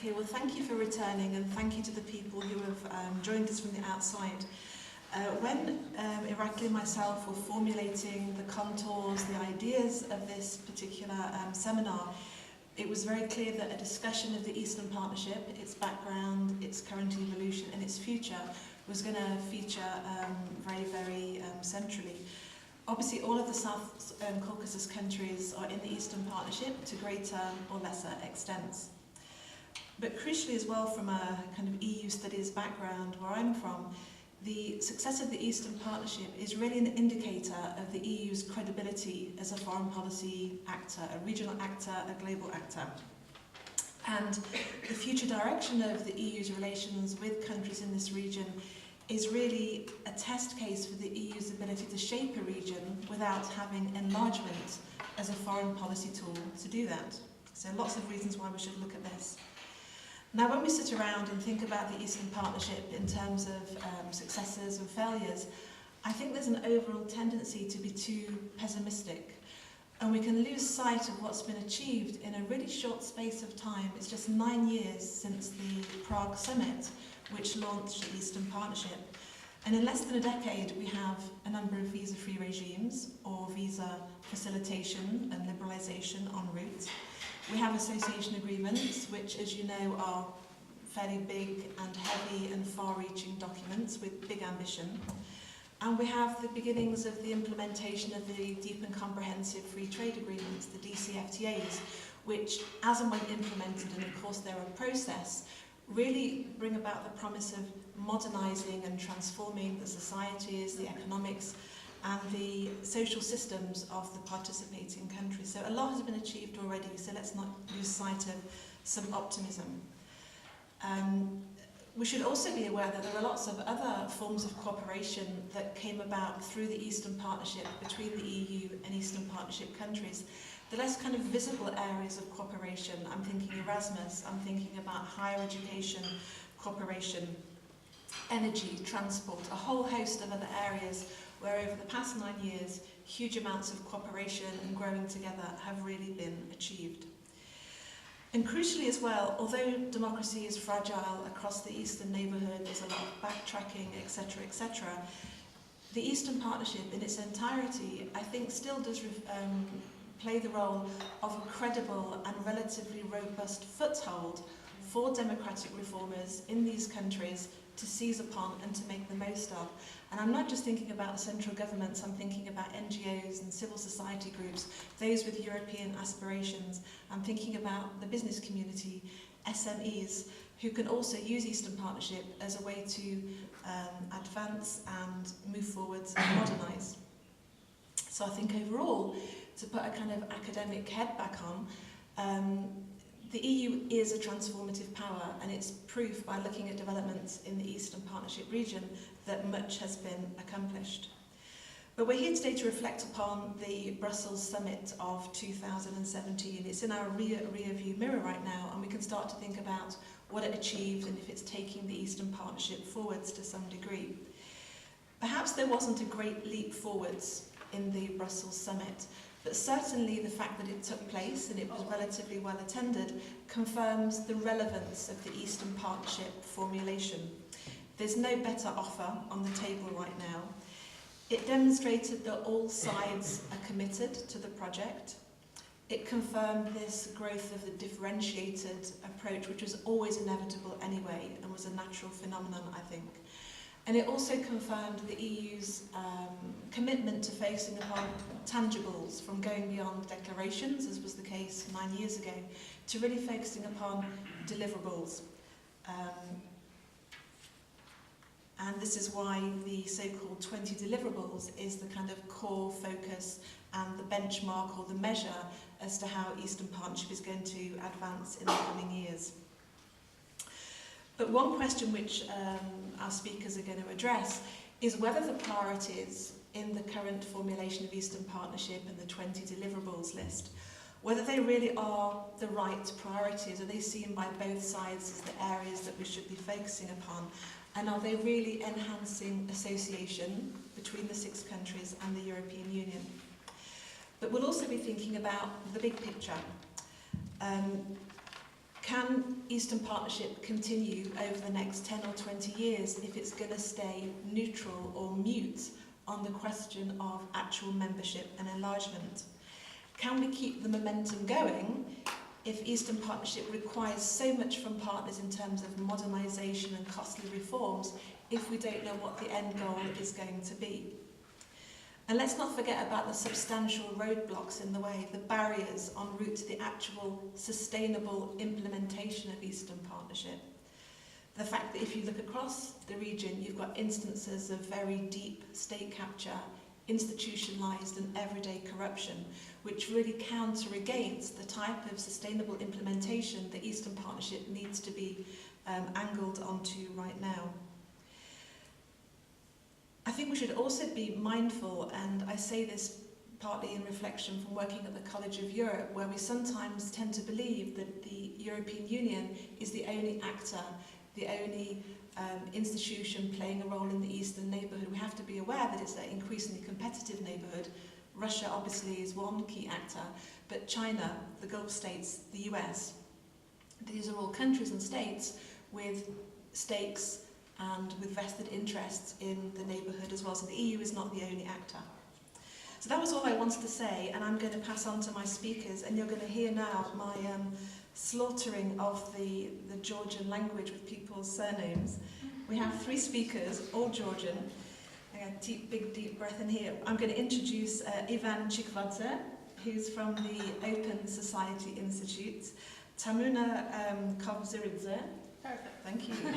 Okay, well, thank you for returning, and thank you to the people who have joined us from the outside. When Irakli and myself were formulating the contours, the ideas of this particular seminar, it was very clear that a discussion of the Eastern Partnership, its background, its current evolution and its future was going to feature very centrally. Obviously, all of the South Caucasus countries are in the Eastern Partnership to greater or lesser extents. But crucially as well, from a kind of EU studies background where I'm from, the success of the Eastern Partnership is really an indicator of the EU's credibility as a foreign policy actor, a regional actor, a global actor. And the future direction of the EU's relations with countries in this region is really a test case for the EU's ability to shape a region without having enlargement as a foreign policy tool to do that. So lots of reasons why we should look at this. Now, when we sit around and think about the Eastern Partnership in terms of successes and failures, I think there's an overall tendency to be too pessimistic. And we can lose sight of what's been achieved in a really short space of time. It's just 9 years since the Prague summit, which launched the Eastern Partnership. And in less than a decade, we have a number of visa-free regimes or visa facilitation and liberalisation en route. We have association agreements, which, as you know, are fairly big and heavy and far-reaching documents with big ambition. And we have the beginnings of the implementation of the deep and comprehensive free trade agreements, the DCFTAs, which, as and when implemented, and of course they're a process, really bring about the promise of modernising and transforming the societies, the economics, and the social systems of the participating countries. So a lot has been achieved already, so let's not lose sight of some optimism. We should also be aware that there are lots of other forms of cooperation that came about through the Eastern Partnership between the EU and Eastern Partnership countries. The less kind of visible areas of cooperation, I'm thinking Erasmus, I'm thinking about higher education cooperation, energy, transport, a whole host of other areas where over the past 9 years, huge amounts of cooperation and growing together have really been achieved. And crucially as well, although democracy is fragile across the Eastern neighbourhood, there's a lot of backtracking, etc., the Eastern Partnership in its entirety, I think, still does play the role of a credible and relatively robust foothold for democratic reformers in these countries to seize upon and to make the most of. And I'm not just thinking about the central governments, I'm thinking about NGOs and civil society groups, those with European aspirations. I'm thinking about the business community, SMEs, who can also use Eastern Partnership as a way to advance and move forwards and modernise. So I think overall, to put a kind of academic head back on, the EU is a transformative power, and it's proof by looking at developments in the Eastern Partnership region that much has been accomplished. But we're here today to reflect upon the Brussels summit of 2017. It's in our rear view mirror right now, and we can start to think about what it achieved and if it's taking the Eastern Partnership forwards to some degree. Perhaps there wasn't a great leap forwards in the Brussels summit, but certainly the fact that it took place and it was relatively well attended confirms the relevance of the Eastern Partnership formulation. There's no better offer on the table right now. It demonstrated that all sides are committed to the project. It confirmed this growth of the differentiated approach, which was always inevitable anyway and was a natural phenomenon, I think. And it also confirmed the EU's commitment to focusing upon tangibles, from going beyond declarations, as was the case 9 years ago, to really focusing upon deliverables. And this is why the so-called 20 deliverables is the kind of core focus and the benchmark or the measure as to how Eastern Partnership is going to advance in the coming years. But one question which our speakers are going to address is whether the priorities in the current formulation of Eastern Partnership and the 20 deliverables list, whether they really are the right priorities. Are they seen by both sides as the areas that we should be focusing upon? And are they really enhancing association between the 6 countries and the European Union? But we'll also be thinking about the big picture. Can Eastern Partnership continue over the next 10 or 20 years if it's going to stay neutral or mute on the question of actual membership and enlargement? Can we keep the momentum going if Eastern Partnership requires so much from partners in terms of modernisation and costly reforms if we don't know what the end goal is going to be? And let's not forget about the substantial roadblocks in the way, the barriers en route to the actual sustainable implementation of Eastern Partnership. The fact that if you look across the region, you've got instances of very deep state capture, institutionalised and everyday corruption, which really counter against the type of sustainable implementation that Eastern Partnership needs to be angled onto right now. I think we should also be mindful, and I say this partly in reflection from working at the College of Europe, where we sometimes tend to believe that the European Union is the only actor, the only institution playing a role in the Eastern neighbourhood. We have to be aware that it's an increasingly competitive neighbourhood. Russia obviously is one key actor, but China, the Gulf states, the US, these are all countries and states with stakes and with vested interests in the neighbourhood as well. So the EU is not the only actor. So that was all I wanted to say, and I'm going to pass on to my speakers, and you're going to hear now my slaughtering of the Georgian language with people's surnames. We have 3 speakers, all Georgian. I got a big deep breath in here. I'm going to introduce Ivan Chikvadze, who's from the Open Society Institute, Tamuna Kovziridze. Perfect. Thank you. I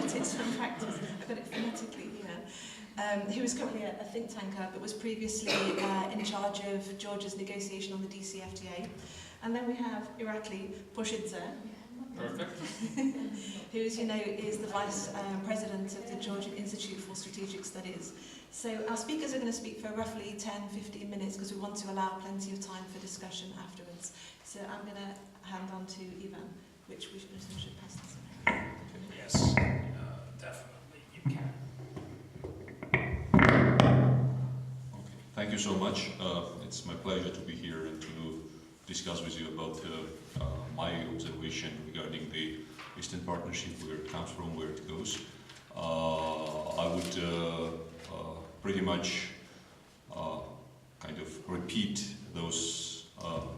did some practice. I've got it phonetically here. Who is currently a think tanker, but was previously in charge of Georgia's negotiation on the DCFTA. And then we have Irakli Poshidze. Perfect. Who, as you know, is the Vice President of the Georgian Institute for Strategic Studies. So our speakers are going to speak for roughly 10-15 minutes because we want to allow plenty of time for discussion afterwards. So I'm going to hand on to Ivan, which we should pass this on. Yes, definitely, you can. Okay, thank you so much. It's my pleasure to be here and to discuss with you about my observation regarding the Eastern Partnership, where it comes from, where it goes. I would pretty much kind of repeat those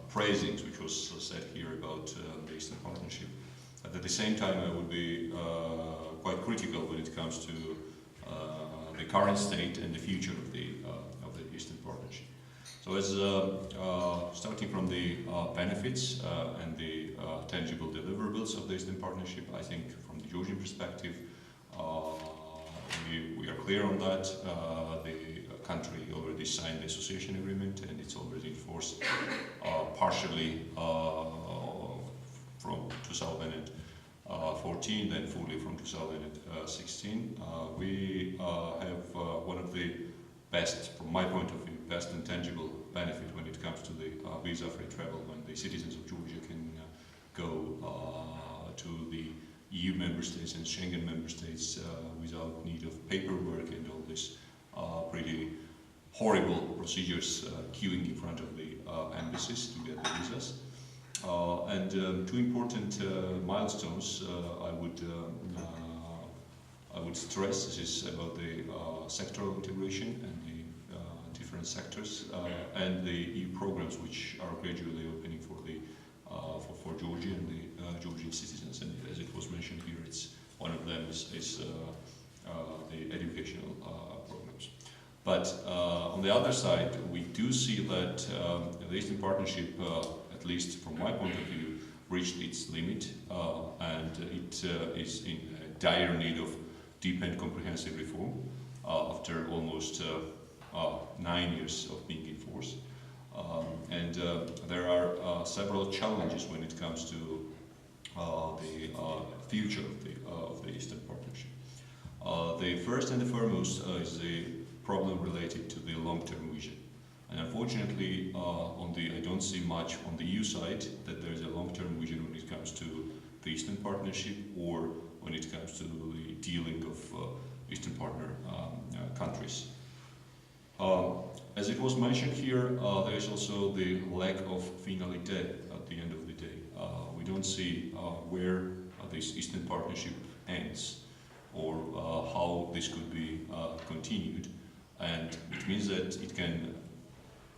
praisings which was said here about the Eastern Partnership. At the same time, I would be quite critical when it comes to the current state and the future of the Eastern Partnership. So, as starting from the benefits and the tangible deliverables of the Eastern Partnership, I think from the Georgian perspective, we are clear on that. The country already signed the association agreement, and it's already enforced partially from 2014, then fully from 2016. We have one of the best, from my point of view, best and tangible benefit when it comes to the visa-free travel, when the citizens of Georgia can go to the EU member states and Schengen member states without need of paperwork and all this pretty horrible procedures queuing in front of the embassies to get the visas. And 2 important milestones I would stress. This is about the sectoral integration and the different sectors and the EU programs which are gradually opening for the for Georgia and the Georgian citizens. And as it was mentioned here, it's one of them is the educational programs. But on the other side, we do see that the Eastern Partnership, at least from my point of view, reached its limit, and it is in dire need of deep and comprehensive reform after almost 9 years of being in force. And there are several challenges when it comes to the future of the Eastern Partnership. The first and the foremost is the problem related to the long-term vision. And unfortunately, I don't see much on the EU side that there is a long-term vision when it comes to the Eastern Partnership or when it comes to the dealing of Eastern Partner countries. As it was mentioned here, there is also the lack of finalité at the end of the day. We don't don't see where this Eastern Partnership ends, or how this could be continued, and it means that it can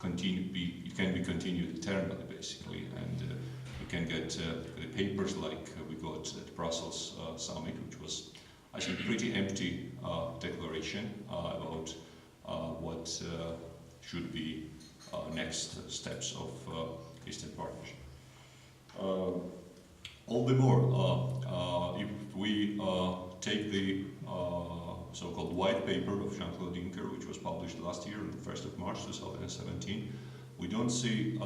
be continued eternally, basically, and we can get the papers like we got at Brussels summit, which was, I think, pretty empty declaration about what should be next steps of Eastern Partnership. All the more, if we take the so-called white paper of Jean-Claude Juncker, which was published last year on the 1st of March 2017, we don't see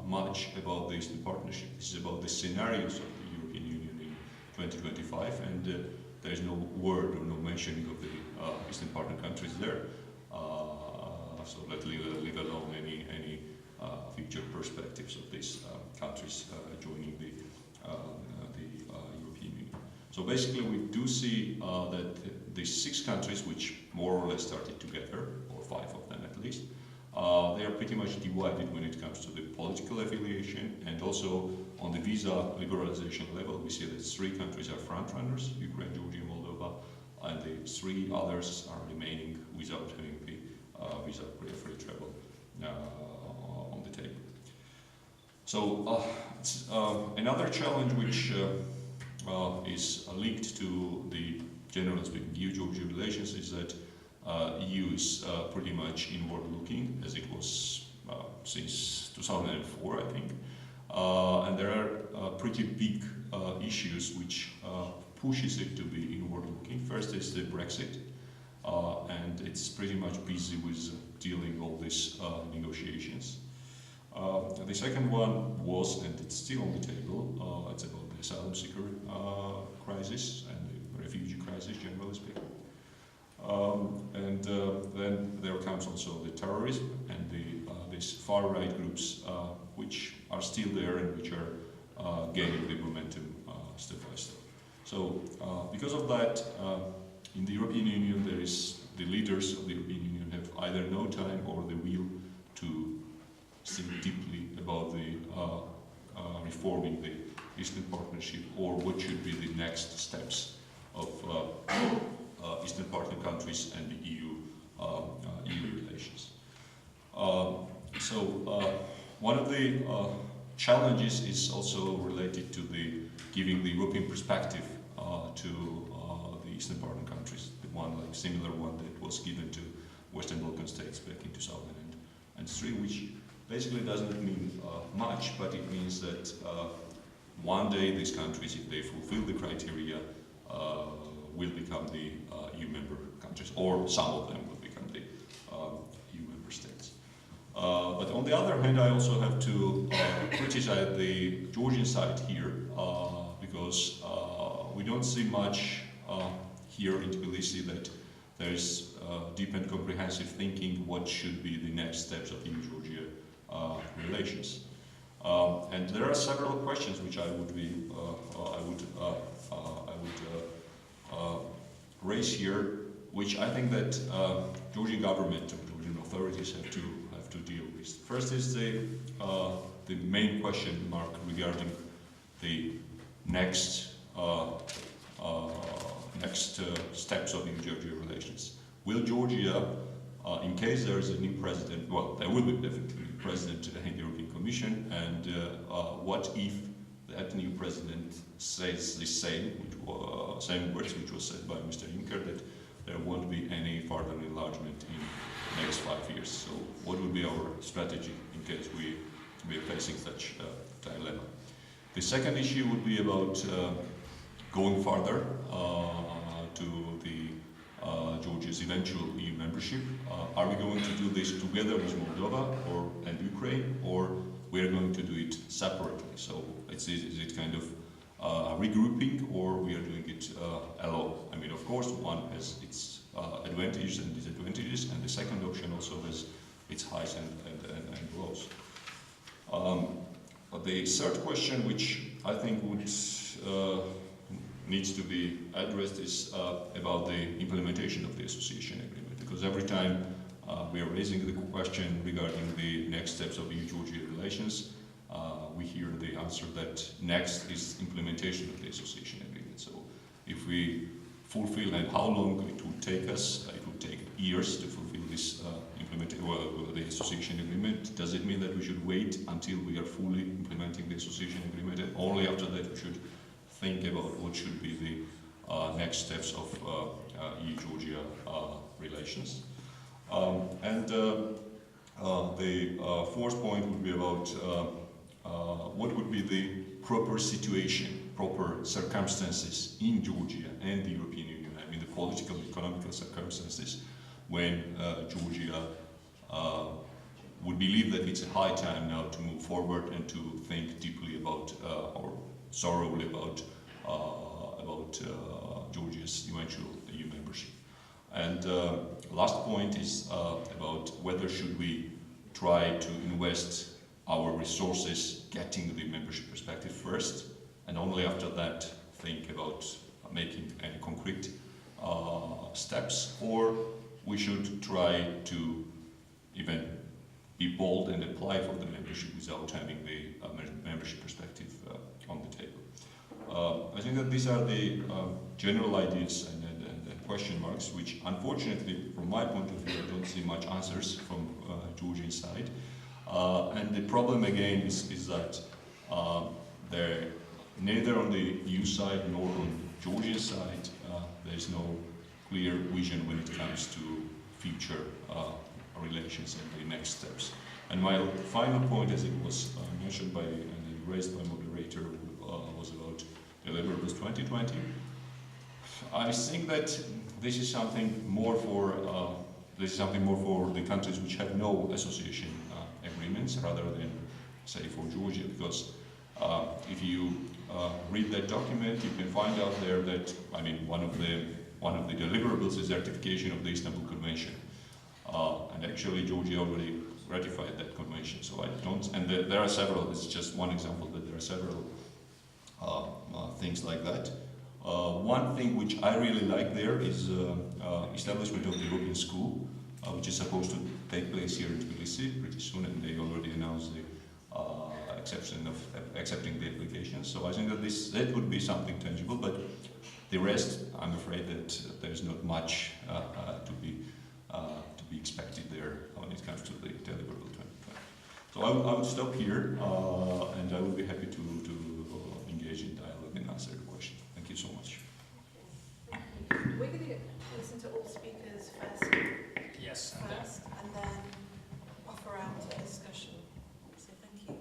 much about the Eastern Partnership. This is about the scenarios of the European Union in 2025, and there is no word or no mentioning of the Eastern Partner countries there. So leave alone any future perspectives of these countries joining the European Union. So basically, we do see that the 6 countries, which more or less started together, or 5 of them at least, they are pretty much divided when it comes to the political affiliation, and also on the visa liberalization level. We see that 3 countries are front-runners: Ukraine, Georgia, Moldova, and the 3 others are remaining without having the visa-free travel on the table. So another challenge which is linked to the, generally speaking, EU-Georgia relations is that EU is pretty much inward-looking, as it was since 2004, I think. And there are pretty big issues which pushes it to be inward-looking. First is the Brexit, and it's pretty much busy with dealing all these negotiations. The second one was, and it's still on the table, it's about the asylum seeker crisis and the refugee crisis, generally speaking. And then there comes also the terrorism and these far-right groups, which are still there and which are gaining the momentum step by step. So because of that, in the European Union, the leaders of the European Union have either no time or the will to think deeply about the reforming the Eastern Partnership, or what should be the next steps of Eastern Partner countries and the EU relations. One of the challenges is also related to giving the European perspective to the Eastern Partner countries. The one, like similar one that was given to Western Balkan states back in 2003, which basically doesn't mean much, but it means that one day these countries, if they fulfill the criteria, will become the EU member countries, or some of them will become the EU member states. But on the other hand, I also have to criticize the Georgian side here, because we don't see much here in Tbilisi that there is deep and comprehensive thinking what should be the next steps of EU-Georgia relations. And there are several questions which I would raise here, which I think that Georgian government or Georgian authorities have to deal with. First is the main question mark regarding the next steps of EU-Georgia relations. Will Georgia, in case there is a new president, well, there will be definitely a new president in the European Commission, and what if that new president says the same words which was said by Mr. Juncker, that there won't be any further enlargement in the next 5 years? So what would be our strategy in case we are facing such a dilemma? The second issue would be about going further to the Georgia's eventual EU membership. Are we going to do this together with Moldova and Ukraine, or we are going to do it separately? So is it kind of regrouping, or we are doing it alone? I mean, of course, one has its advantages and disadvantages, and the second option also has its highs and lows. But the third question, which I think needs to be addressed, is about the implementation of the association agreement, because every time we are raising the question regarding the next steps of EU-Georgia relations, we hear the answer that next is implementation of the association agreement. So if we fulfill, and how long it would take us, it would take years to fulfill this the association agreement. Does it mean that we should wait until we are fully implementing the association agreement, and only after that we should think about what should be the next steps of EU-Georgia relations? The fourth point would be about what would be the proper situation, proper circumstances in Georgia and the European Union, I mean the political, economical circumstances, when Georgia would believe that it's a high time now to move forward and to think deeply about or thoroughly about Georgia's eventual EU membership. And last point is about whether should we try to invest our resources getting the membership perspective first, and only after that think about making any concrete steps, or we should try to even be bold and apply for the membership without having the membership perspective on the table. I think that these are the general ideas and question marks, which unfortunately, from my point of view, I don't see much answers from Georgian side. And the problem again is that there, neither on the EU side nor on Georgian side, there is no clear vision when it comes to future relations and the next steps. And my final point, as it was mentioned by and raised by moderator, was about deliverables 2020. I think that this is something more for the countries which have no association agreements, rather than say for Georgia, because if you read that document, you can find out there that one of the deliverables is ratification of the Istanbul Convention, and actually Georgia already ratified that convention. So I don't, and there are several. This is just one example, but there are several things like that. One thing which I really like there is establishment of the European School, which is supposed to take place here in Tbilisi pretty soon, and they already announced the accepting the application. So I think that that would be something tangible, but the rest, I'm afraid that there's not much to be expected there when it comes to the deliverable 2020. So I would stop here, and I would be happy to engage in dialogue and answer the question. Thank you so much. We're going to listen to all speakers first. Yes. And then offer out a discussion. So thank you,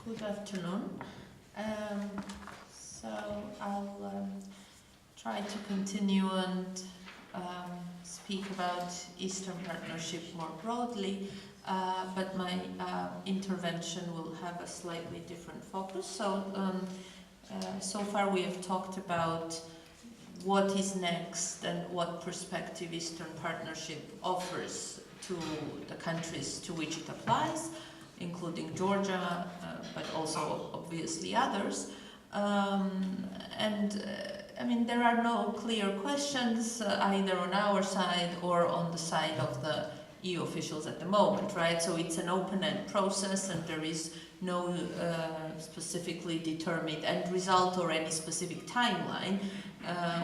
Good afternoon. So I'll try to continue and speak about Eastern Partnership more broadly, but my intervention will have a slightly different focus. So far we have talked about what is next and what perspective Eastern Partnership offers to the countries to which it applies, including Georgia, but also obviously others. There are no clear questions either on our side or on the side of the EU officials at the moment, right? So it's an open-end process, and there is no specifically determined end result or any specific timeline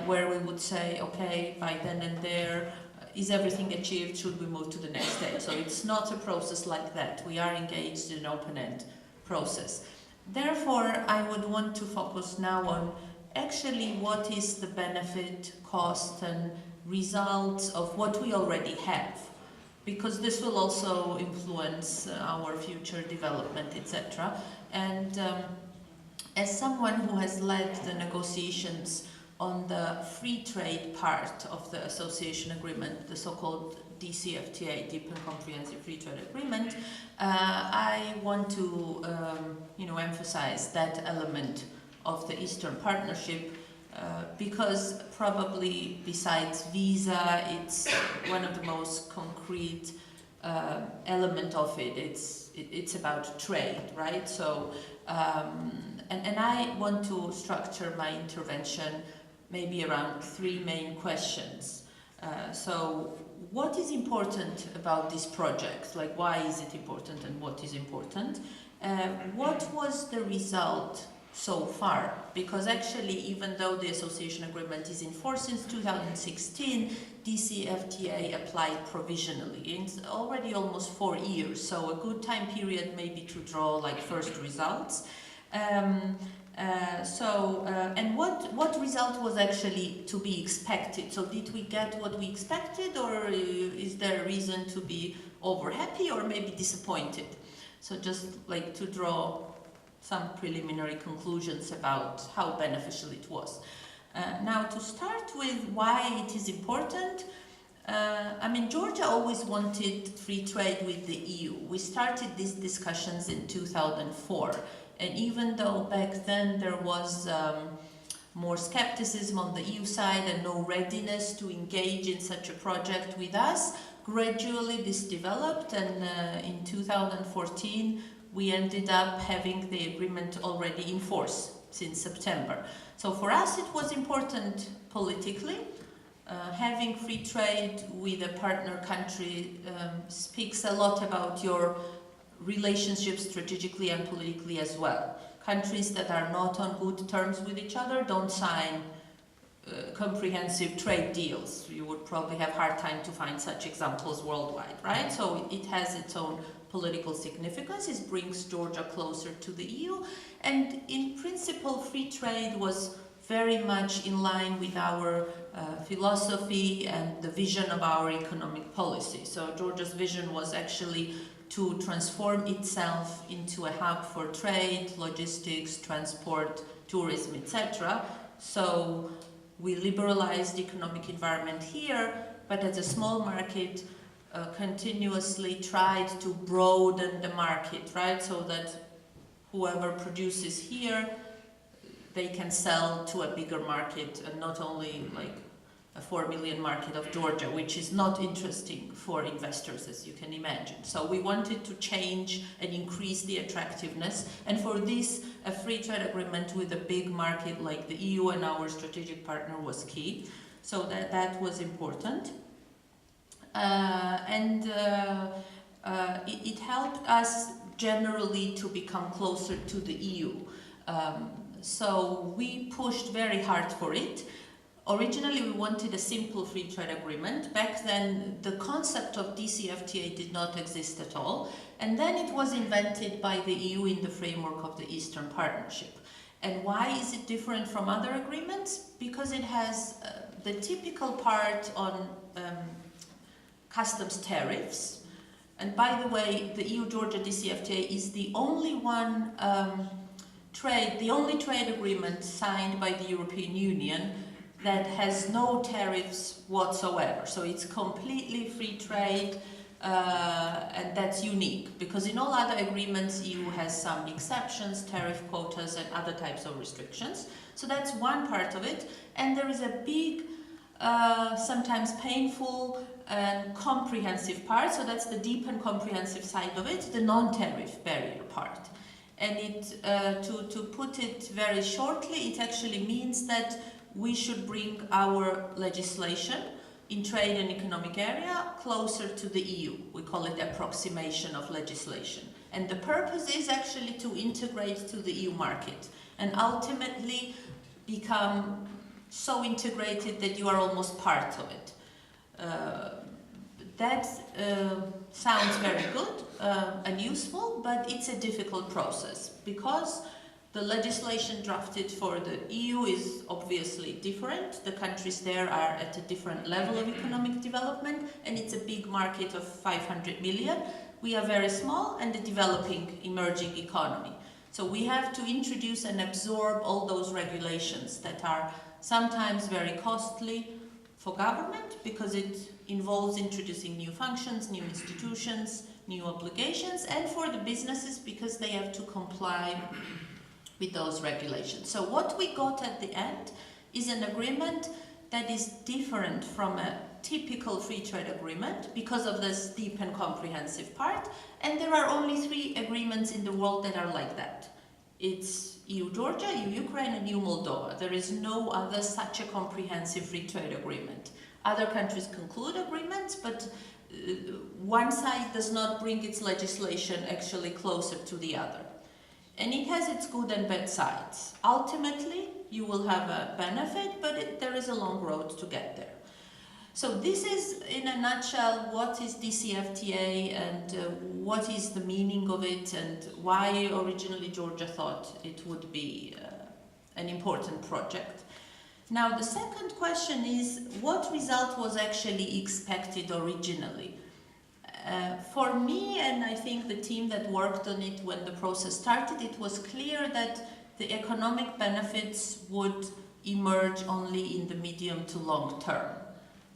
where we would say, okay, by then and there, is everything achieved? Should we move to the next stage? So it's not a process like that. We are engaged in an open-end process. Therefore, I would want to focus now on actually what is the benefit, cost, and results of what we already have, because this will also influence our future development, etc. And as someone who has led the negotiations on the free trade part of the association agreement, the so-called DCFTA, Deep and Comprehensive Free Trade Agreement, I want to emphasize that element of the Eastern Partnership because probably besides visa, it's one of the most concrete element of it. It's about trade, right? So, and I want to structure my intervention maybe around three main questions. So what is important about this project? Like, why is it important and what is important? What was the result so far? Because actually, even though the association agreement is in force since 2016, DCFTA applied provisionally. It's already almost 4 years, so a good time period maybe to draw like first results. And what result was actually to be expected? So did we get what we expected, or is there a reason to be over happy or maybe disappointed? So just like to draw some preliminary conclusions about how beneficial it was. Now to start with why it is important, I mean, Georgia always wanted free trade with the EU. We started these discussions in 2004. And even though back then there was more skepticism on the EU side and no readiness to engage in such a project with us, gradually this developed, and in 2014 we ended up having the agreement already in force since September. So for us it was important politically. Having free trade with a partner country speaks a lot about your relationships strategically and politically as well. Countries that are not on good terms with each other don't sign comprehensive trade deals. You would probably have a hard time to find such examples worldwide, right? So it has its own political significance. It brings Georgia closer to the EU, and in principle free trade was very much in line with our philosophy and the vision of our economic policy. So Georgia's vision was actually to transform itself into a hub for trade, logistics, transport, tourism, etc. So we liberalized the economic environment here, but as a small market, continuously tried to broaden the market, right? So that whoever produces here, they can sell to a bigger market, and not only like a 4 million market of Georgia, which is not interesting for investors, as you can imagine. So we wanted to change and increase the attractiveness, and for this, a free trade agreement with a big market like the EU and our strategic partner was key. So that was important. It helped us generally to become closer to the EU. So we pushed very hard for it. Originally, we wanted a simple free trade agreement. Back then, the concept of DCFTA did not exist at all. And then it was invented by the EU in the framework of the Eastern Partnership. And why is it different from other agreements? Because it has the typical part on customs tariffs. And by the way, the EU-Georgia DCFTA is the only one the only trade agreement signed by the European Union that has no tariffs whatsoever. So it's completely free trade, and that's unique, because in all other agreements EU has some exceptions, tariff quotas and other types of restrictions. So that's one part of it, and there is a big, sometimes painful and comprehensive part. So that's the deep and comprehensive side of it, the non-tariff barrier part. And to put it very shortly, it actually means that we should bring our legislation in trade and economic area closer to the EU. We call it approximation of legislation. And the purpose is actually to integrate to the EU market and ultimately become so integrated that you are almost part of it. That sounds very good and useful, but it's a difficult process because the legislation drafted for the EU is obviously different. The countries there are at a different level of economic development, and it's a big market of 500 million. We are very small and a developing, emerging economy. So we have to introduce and absorb all those regulations that are sometimes very costly for government because it involves introducing new functions, new institutions, new obligations, and for the businesses because they have to comply with those regulations. So what we got at the end is an agreement that is different from a typical free trade agreement because of this deep and comprehensive part, and there are only 3 agreements in the world that are like that. It's EU-Georgia, EU-Ukraine, and EU-Moldova. There is no other such a comprehensive free trade agreement. Other countries conclude agreements, but one side does not bring its legislation actually closer to the other. And it has its good and bad sides. Ultimately, you will have a benefit, but there is a long road to get there. So this is, in a nutshell, what is DCFTA and what is the meaning of it and why originally Georgia thought it would be an important project. Now, the second question is, what result was actually expected originally? For me, and I think the team that worked on it when the process started, it was clear that the economic benefits would emerge only in the medium to long term.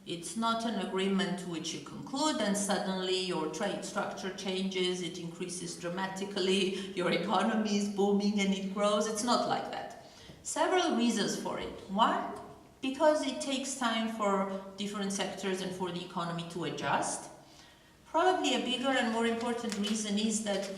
It's not an agreement which you conclude and suddenly your trade structure changes, it increases dramatically, your economy is booming and it grows. It's not like that. Several reasons for it. One, because it takes time for different sectors and for the economy to adjust. Probably a bigger and more important reason is that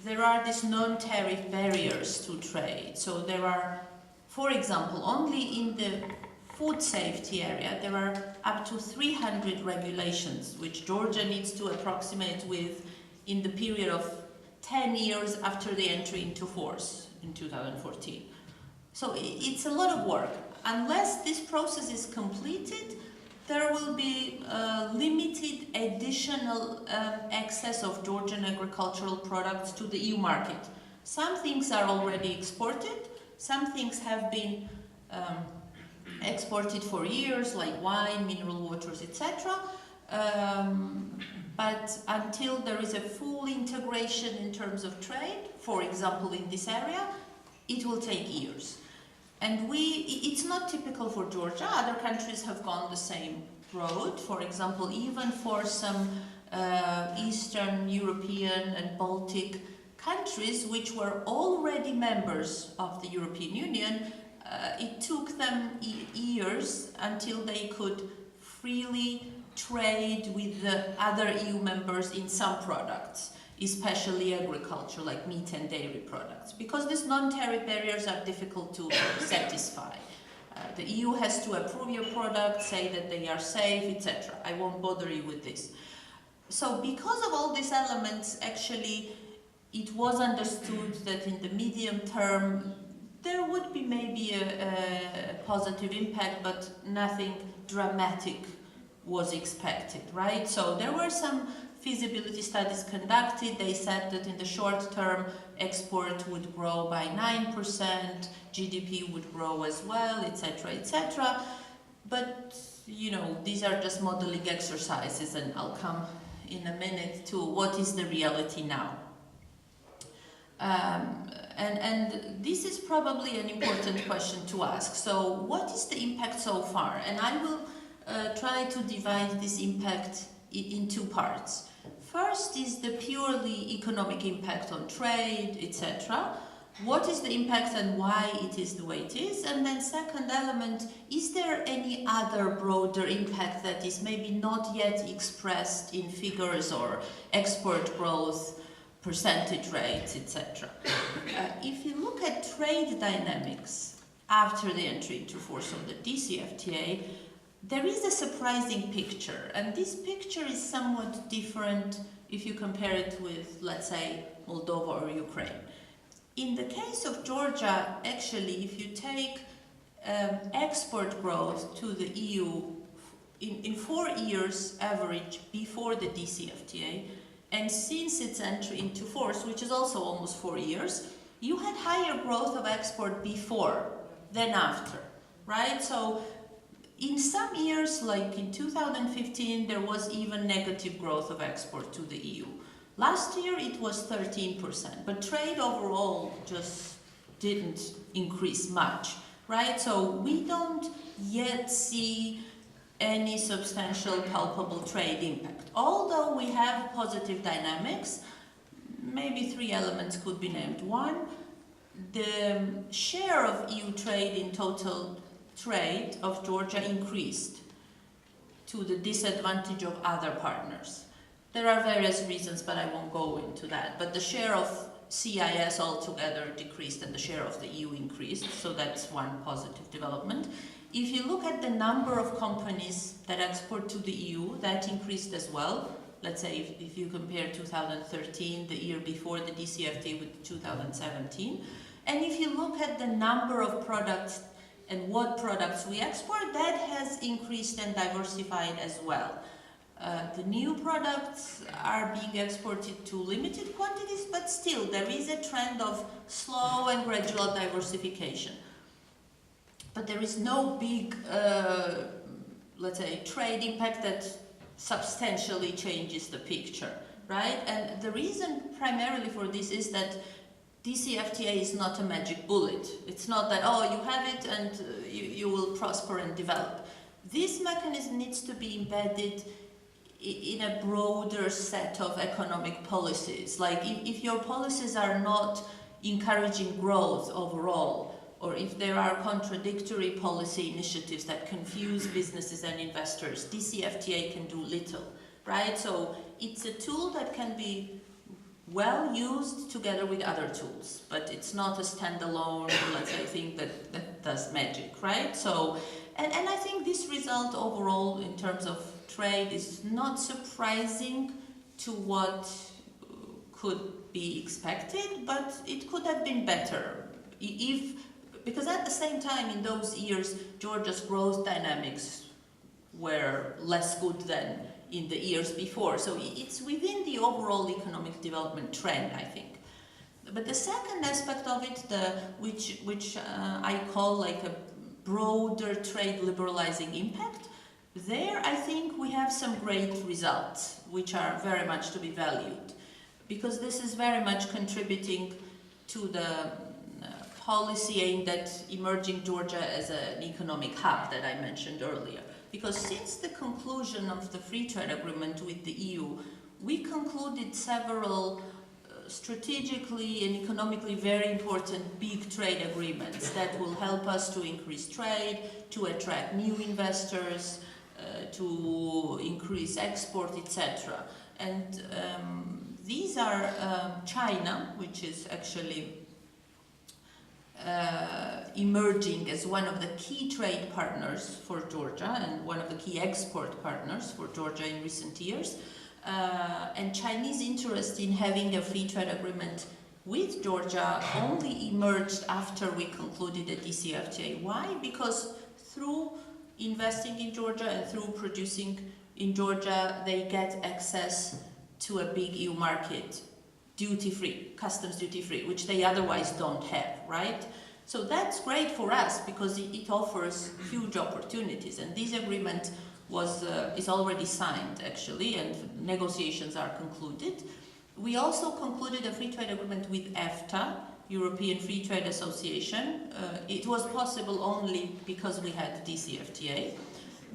there are these non-tariff barriers to trade. So there are, for example, only in the food safety area, there are up to 300 regulations which Georgia needs to approximate with in the period of 10 years after the entry into force in 2014. So it's a lot of work. Unless this process is completed, there will be limited additional access of Georgian agricultural products to the EU market. Some things are already exported, some things have been exported for years, like wine, mineral waters, etc. But until there is a full integration in terms of trade, for example in this area, it will take years. And it's not typical for Georgia. Other countries have gone the same road. For example, even for some Eastern European and Baltic countries which were already members of the European Union, it took them years until they could freely trade with the other EU members in some products, especially agriculture, like meat and dairy products, because these non-tariff barriers are difficult to satisfy. The EU has to approve your product, say that they are safe, etc. I won't bother you with this. So because of all these elements, actually, it was understood that in the medium term, there would be maybe a positive impact, but nothing dramatic was expected, right? So there were some feasibility studies conducted. They said that in the short term, export would grow by 9%, GDP would grow as well, etc., etc. But, you know, these are just modeling exercises, and I'll come in a minute to what is the reality now. And this is probably an important question to ask. So what is the impact so far? And I will try to divide this impact in two parts. First is the purely economic impact on trade, etc. What is the impact and why it is the way it is? And then second element, is there any other broader impact that is maybe not yet expressed in figures or export growth, percentage rates, etc. If you look at trade dynamics after the entry into force of the DCFTA, there is a surprising picture, and this picture is somewhat different if you compare it with, let's say, Moldova or Ukraine. In the case of Georgia, actually, if you take export growth to the EU in 4 years average before the DCFTA, and since its entry into force, which is also almost 4 years, you had higher growth of export before than after, right? So in some years, like in 2015, there was even negative growth of export to the EU. Last year, it was 13%, but trade overall just didn't increase much, right? So we don't yet see any substantial palpable trade impact. Although we have positive dynamics, maybe 3 elements could be named. One, the share of EU trade in total trade of Georgia increased to the disadvantage of other partners. There are various reasons, but I won't go into that. But the share of CIS altogether decreased and the share of the EU increased, so that's one positive development. If you look at the number of companies that export to the EU, that increased as well. Let's say if you compare 2013, the year before the DCFTA, with 2017. And if you look at the number of products and what products we export, that has increased and diversified as well. The new products are being exported to limited quantities, but still there is a trend of slow and gradual diversification. But there is no big, let's say, trade impact that substantially changes the picture, right? And the reason primarily for this is that DCFTA is not a magic bullet. It's not that, oh, you have it and you will prosper and develop. This mechanism needs to be embedded in a broader set of economic policies. Like if your policies are not encouraging growth overall, or if there are contradictory policy initiatives that confuse businesses and investors, DCFTA can do little, right? So it's a tool that can be well used together with other tools, but it's not a standalone, let's say, thing that does magic, right? So, and I think this result overall in terms of trade is not surprising to what could be expected, but it could have been better because at the same time in those years Georgia's growth dynamics were less good than in the years before. So it's within the overall economic development trend, I think. But the second aspect of it, which I call like a broader trade liberalizing impact, there I think we have some great results which are very much to be valued, because this is very much contributing to the policy aimed at emerging Georgia as an economic hub that I mentioned earlier. Because since the conclusion of the free trade agreement with the EU, we concluded several strategically and economically very important big trade agreements that will help us to increase trade, to attract new investors, to increase export, etc. And these are China, which is actually emerging as one of the key trade partners for Georgia and one of the key export partners for Georgia in recent years. And Chinese interest in having a free trade agreement with Georgia only emerged after we concluded the DCFTA. Why? Because through investing in Georgia and through producing in Georgia, they get access to a big EU market, duty-free, customs duty-free, which they otherwise don't have, right? So that's great for us because it offers huge opportunities, and this agreement is already signed actually, and negotiations are concluded. We also concluded a free trade agreement with EFTA, European Free Trade Association. It was possible only because we had DCFTA.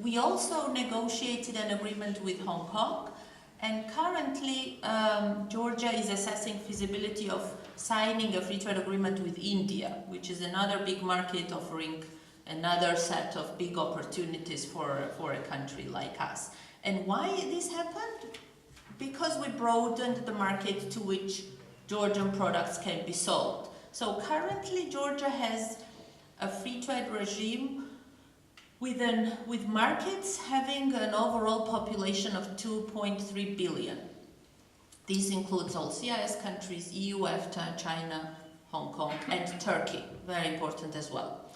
We also negotiated an agreement with Hong Kong, and currently Georgia is assessing feasibility of signing a free trade agreement with India, which is another big market offering another set of big opportunities for a country like us. And why this happened? Because we broadened the market to which Georgian products can be sold. So currently Georgia has a free trade regime with markets having an overall population of 2.3 billion. This includes all CIS countries, EU, EFTA, China, Hong Kong, and Turkey, very important as well,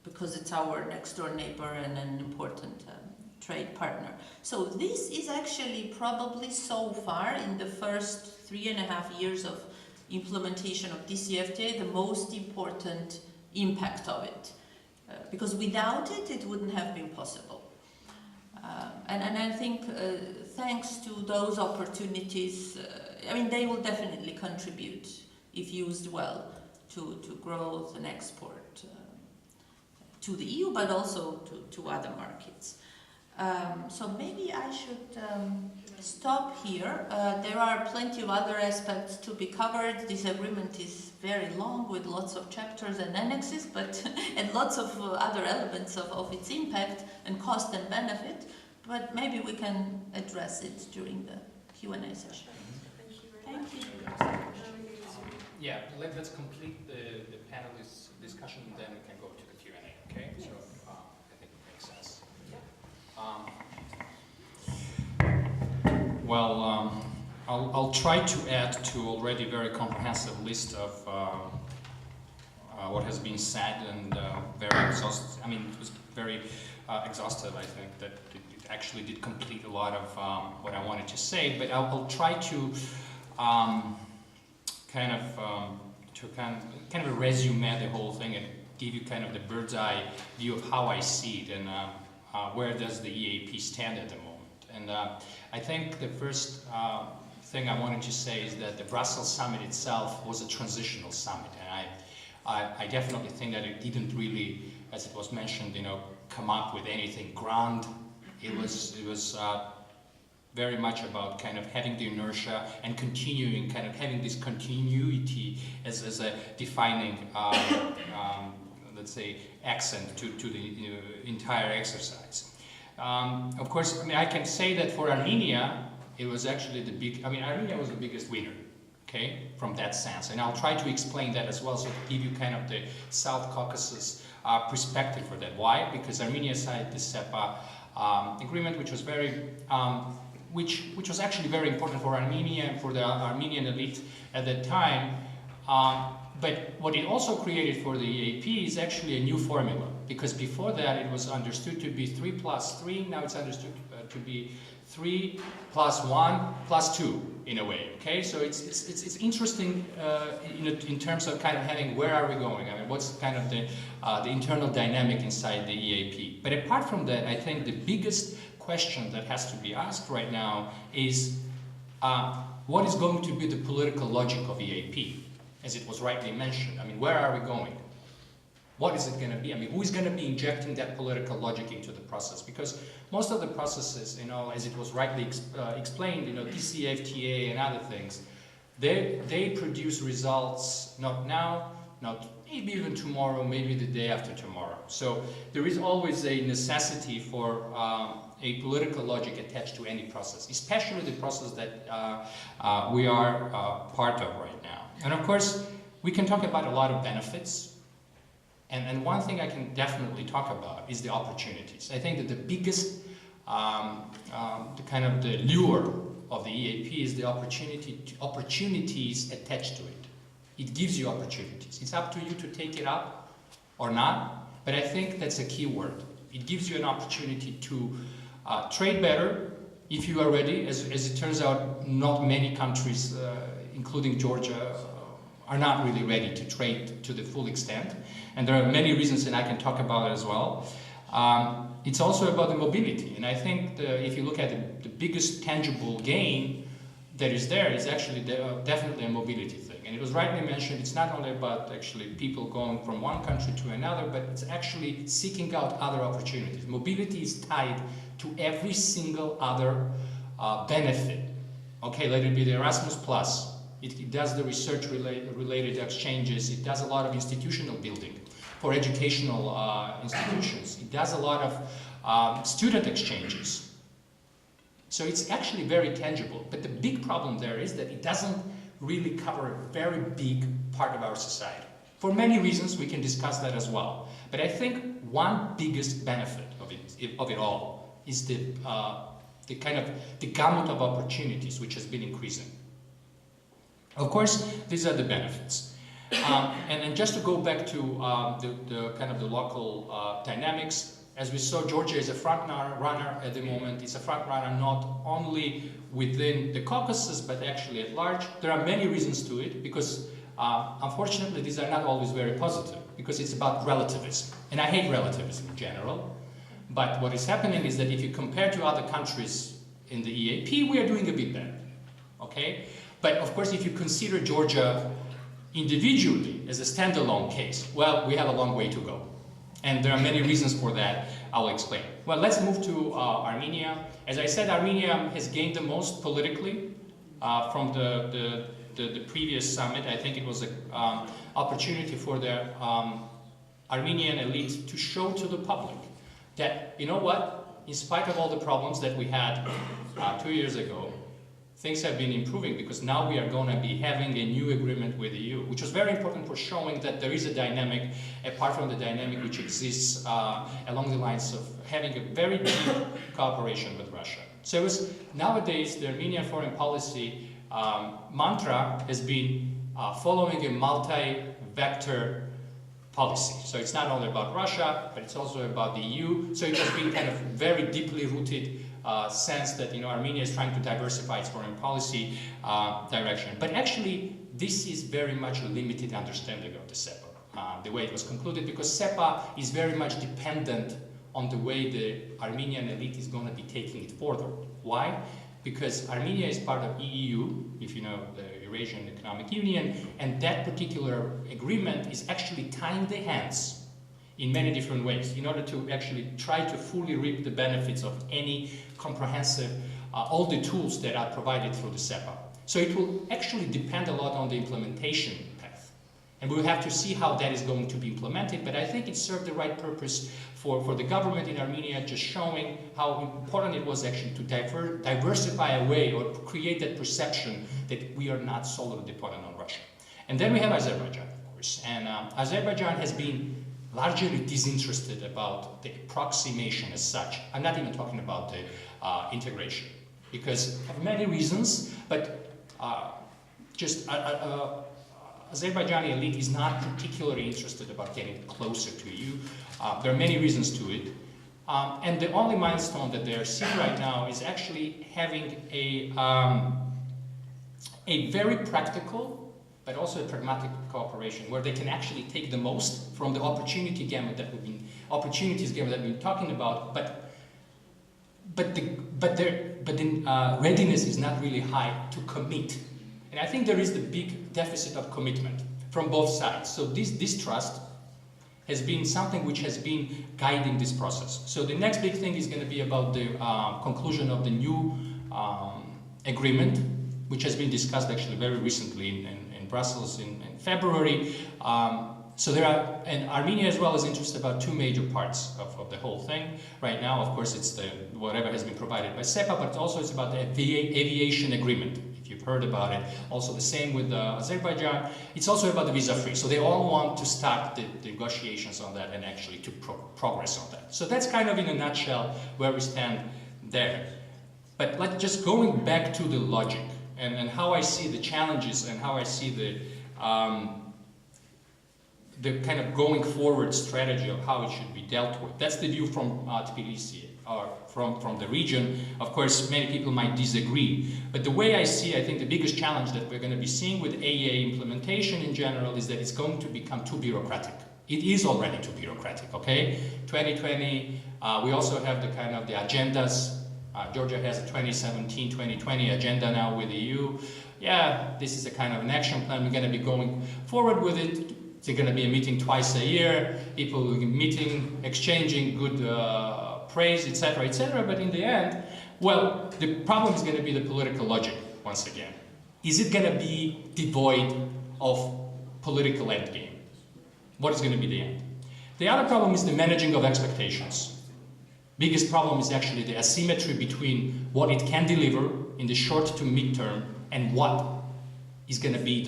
because it's our next door neighbor and an important trade partner. So this is actually probably so far in the first 3.5 years of implementation of DCFTA, the most important impact of it. Because without it, it wouldn't have been possible. And I think thanks to those opportunities, I mean, they will definitely contribute, if used well, to growth and export to the EU, but also to other markets. So maybe I should stop here. There are plenty of other aspects to be covered. This agreement is very long with lots of chapters and annexes, and lots of other elements of its impact and cost and benefit, but maybe we can address it during the Q&A session. Thank you. Yeah, let's complete the panelist discussion, then we can go to the Q&A, okay? So I think I'll try to add to already very comprehensive list of what has been said, and very exhaustive. I mean, it was very exhaustive. I think that it actually did complete a lot of what I wanted to say. But I'll try to kind of a resume the whole thing and give you kind of the bird's eye view of how I see it and where does the EAP stand at the moment. And I think the first thing I wanted to say is that the Brussels summit itself was a transitional summit, and I definitely think that it didn't really, as it was mentioned, come up with anything grand. It was very much about kind of having the inertia and continuing, kind of having this continuity as a defining, let's say, accent to the entire exercise. Of course, I mean, I can say that for Armenia, it was actually Armenia was the biggest winner, okay, from that sense. And I'll try to explain that as well, so to give you kind of the South Caucasus perspective for that. Why? Because Armenia signed the SEPA agreement, which was which was actually very important for Armenia and for the Armenian elite at that time. But what it also created for the EAP is actually a new formula, because before that it was understood to be 3 + 3, now it's understood to be 3 + 1 + 2 in a way. Okay, so it's interesting in terms of kind of having where are we going? I mean, what's kind of the internal dynamic inside the EAP? But apart from that, I think the biggest question that has to be asked right now is what is going to be the political logic of EAP? As it was rightly mentioned, I mean, where are we going? What is it going to be? I mean, who is going to be injecting that political logic into the process? Because most of the processes, as it was rightly explained, DCFTA and other things, they produce results not now, not maybe even tomorrow, maybe the day after tomorrow. So there is always a necessity for a political logic attached to any process, especially the process that we are part of right now. And of course, we can talk about a lot of benefits. And one thing I can definitely talk about is the opportunities. I think that the biggest, the lure of the EAP is the opportunities attached to it. It gives you opportunities. It's up to you to take it up or not, but I think that's a key word. It gives you an opportunity to trade better if you are ready. As it turns out, not many countries, including Georgia, are not really ready to trade to the full extent. And there are many reasons, and I can talk about it as well. It's also about the mobility. And I think if you look at the biggest tangible gain that is there is actually definitely a mobility thing. And it was rightly mentioned, it's not only about actually people going from one country to another, but it's actually seeking out other opportunities. Mobility is tied to every single other benefit. Okay, let it be the Erasmus+. It does the research-related exchanges. It does a lot of institutional building for educational institutions. It does a lot of student exchanges. So it's actually very tangible. But the big problem there is that it doesn't really cover a very big part of our society. For many reasons, we can discuss that as well. But I think one biggest benefit of it all is the gamut of opportunities which has been increasing. Of course, these are the benefits. And just to go back to the local dynamics, as we saw, Georgia is a front runner at the moment. It's a front runner not only within the Caucasus, but actually at large. There are many reasons to it, because unfortunately these are not always very positive, because it's about relativism. And I hate relativism in general. But what is happening is that if you compare to other countries in the EAP, we are doing a bit better. Okay? But of course, if you consider Georgia individually as a standalone case, well, we have a long way to go. And there are many reasons for that. I'll explain. Well, let's move to Armenia. As I said, Armenia has gained the most politically from the previous summit. I think it was an opportunity for the Armenian elite to show to the public that, you know what, in spite of all the problems that we had 2 years ago, things have been improving because now we are going to be having a new agreement with the EU, which was very important for showing that there is a dynamic, apart from the dynamic which exists along the lines of having a very deep cooperation with Russia. So it was, nowadays, the Armenian foreign policy mantra has been following a multi-vector policy. So it's not only about Russia, but it's also about the EU. So it has been kind of very deeply rooted sense that, you know, Armenia is trying to diversify its foreign policy direction. But actually, this is very much a limited understanding of the SEPA, the way it was concluded, because SEPA is very much dependent on the way the Armenian elite is going to be taking it forward. Why? Because Armenia is part of EU, if you know the Eurasian Economic Union, and that particular agreement is actually tying the hands in many different ways in order to actually try to fully reap the benefits of any comprehensive, all the tools that are provided through the SEPA. So it will actually depend a lot on the implementation path. And we'll have to see how that is going to be implemented, but I think it served the right purpose for the government in Armenia, just showing how important it was actually to diversify away or create that perception that we are not solely dependent on Russia. And then we have Azerbaijan, of course. And Azerbaijan has been largely disinterested about the approximation as such. I'm not even talking about the integration, because of many reasons, but Azerbaijani elite is not particularly interested about getting closer to EU. There are many reasons to it. And the only milestone that they're seeing right now is actually having a very practical but also a pragmatic cooperation where they can actually take the most from the opportunities gamut that we've been talking about, but the readiness is not really high to commit. And I think there is the big deficit of commitment from both sides. So this distrust has been something which has been guiding this process. So the next big thing is going to be about the conclusion of the new agreement, which has been discussed actually very recently in Brussels in February. So there are, and Armenia as well is interested about two major parts of the whole thing. Right now, of course, it's the whatever has been provided by SEPA, but also it's about the aviation agreement. You've heard about it. Also the same with Azerbaijan. It's also about the visa-free. So they all want to start the negotiations on that and actually to progress on that. So that's kind of in a nutshell where we stand there. But like just going back to the logic and how I see the challenges and how I see the kind of going forward strategy of how it should be dealt with. That's the view from Tbilisi. Or from the region. Of course, many people might disagree, but the way I see, I think the biggest challenge that we're going to be seeing with AA implementation in general is that it's going to become too bureaucratic. It is already too bureaucratic, okay? 2020, we also have the kind of the agendas. Georgia has a 2017-2020 agenda now with the EU. Yeah, this is a kind of an action plan. We're going to be going forward with it. There's going to be a meeting twice a year. People will be meeting, exchanging good praise, etc., but in the end, well, the problem is going to be the political logic, once again. Is it going to be devoid of political endgame? What is going to be the end? The other problem is the managing of expectations. Biggest problem is actually the asymmetry between what it can deliver in the short to mid-term and what is going to be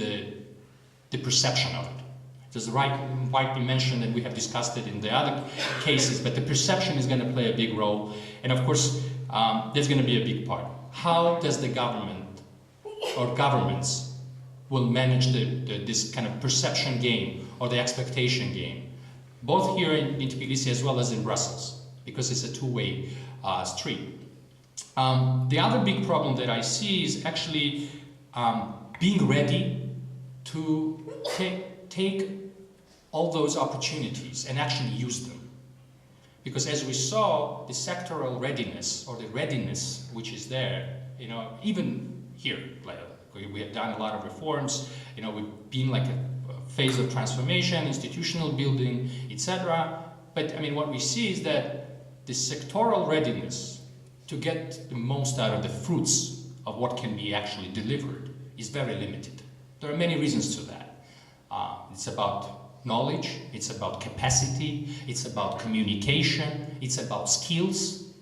the perception of it. There's rightly mentioned, and we have discussed it in the other cases, but the perception is going to play a big role. And of course, there's going to be a big part. How does the government or governments will manage this kind of perception game or the expectation game, both here in Tbilisi as well as in Brussels, because it's a two-way street. The other big problem that I see is actually being ready to take all those opportunities and actually use them. Because as we saw, the sectoral readiness or the readiness which is there, you know, even here, like, we have done a lot of reforms, you know, we've been like a phase of transformation, institutional building, etc. But I mean, what we see is that the sectoral readiness to get the most out of the fruits of what can be actually delivered is very limited. There are many reasons to that. It's about knowledge, it's about capacity, it's about communication, it's about skills.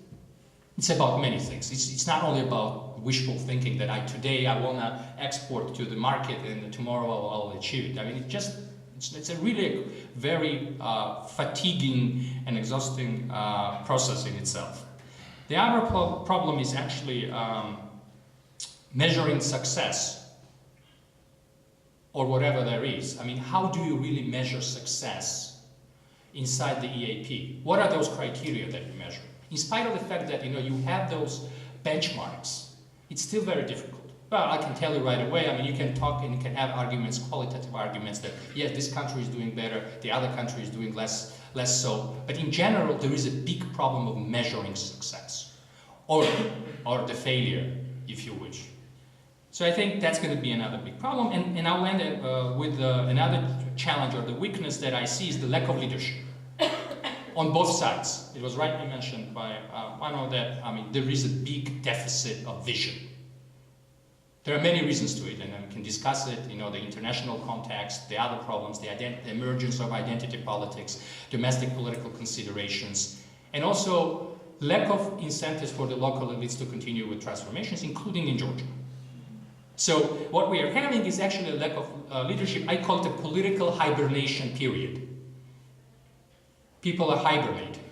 It's about many things. It's not only about wishful thinking that today I want to export to the market and tomorrow I'll achieve it. I mean, it's a really very fatiguing and exhausting process in itself. The other problem is actually measuring success or whatever there is. I mean, how do you really measure success inside the EAP? What are those criteria that you measure? In spite of the fact that you have those benchmarks, it's still very difficult. Well, I can tell you right away, I mean, you can talk and you can have arguments, qualitative arguments that, yes, this country is doing better, the other country is doing less so. But in general, there is a big problem of measuring success or the failure, if you wish. So I think that's going to be another big problem. And I'll end with another challenge or the weakness that I see is the lack of leadership. On both sides. It was rightly mentioned by one that, I mean, there is a big deficit of vision. There are many reasons to it, and we can discuss it, the international context, the other problems, the emergence of identity politics, domestic political considerations, and also lack of incentives for the local elites to continue with transformations, including in Georgia. So what we are having is actually a lack of leadership. I call it a political hibernation period. People are hibernating.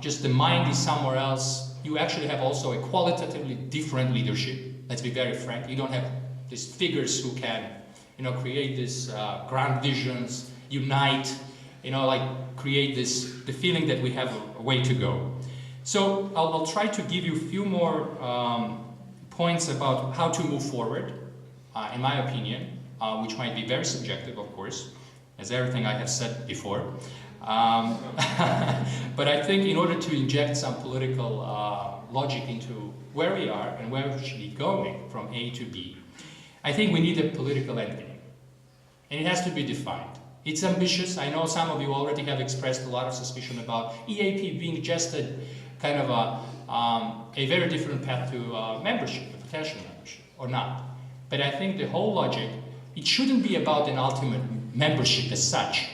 Just the mind is somewhere else. You actually have also a qualitatively different leadership. Let's be very frank. You don't have these figures who can, create these grand visions, unite, create the feeling that we have a way to go. So I'll try to give you a few more points about how to move forward, in my opinion, which might be very subjective, of course, as everything I have said before. But I think in order to inject some political logic into where we are and where we should be going from A to B, I think we need a political endgame. And it has to be defined. It's ambitious. I know some of you already have expressed a lot of suspicion about EAP being just a kind of a very different path to membership, a potential membership, or not. But I think the whole logic, it shouldn't be about an ultimate membership as such.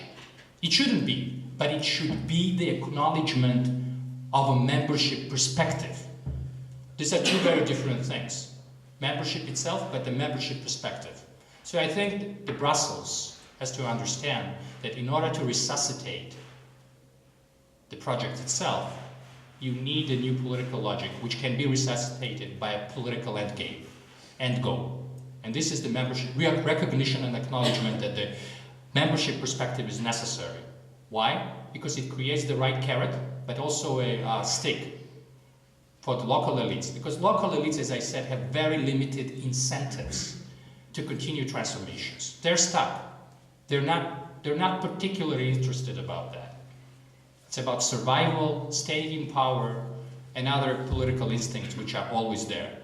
It shouldn't be, but it should be the acknowledgement of a membership perspective. These are two very different things. Membership itself, but the membership perspective. So I think the Brussels has to understand that in order to resuscitate the project itself, you need a new political logic, which can be resuscitated by a political end goal. And this is the membership, recognition and acknowledgement that the membership perspective is necessary. Why? Because it creates the right carrot, but also a stick for the local elites. Because local elites, as I said, have very limited incentives to continue transformations. They're stuck. They're not particularly interested about that. It's about survival, staying in power, and other political instincts which are always there.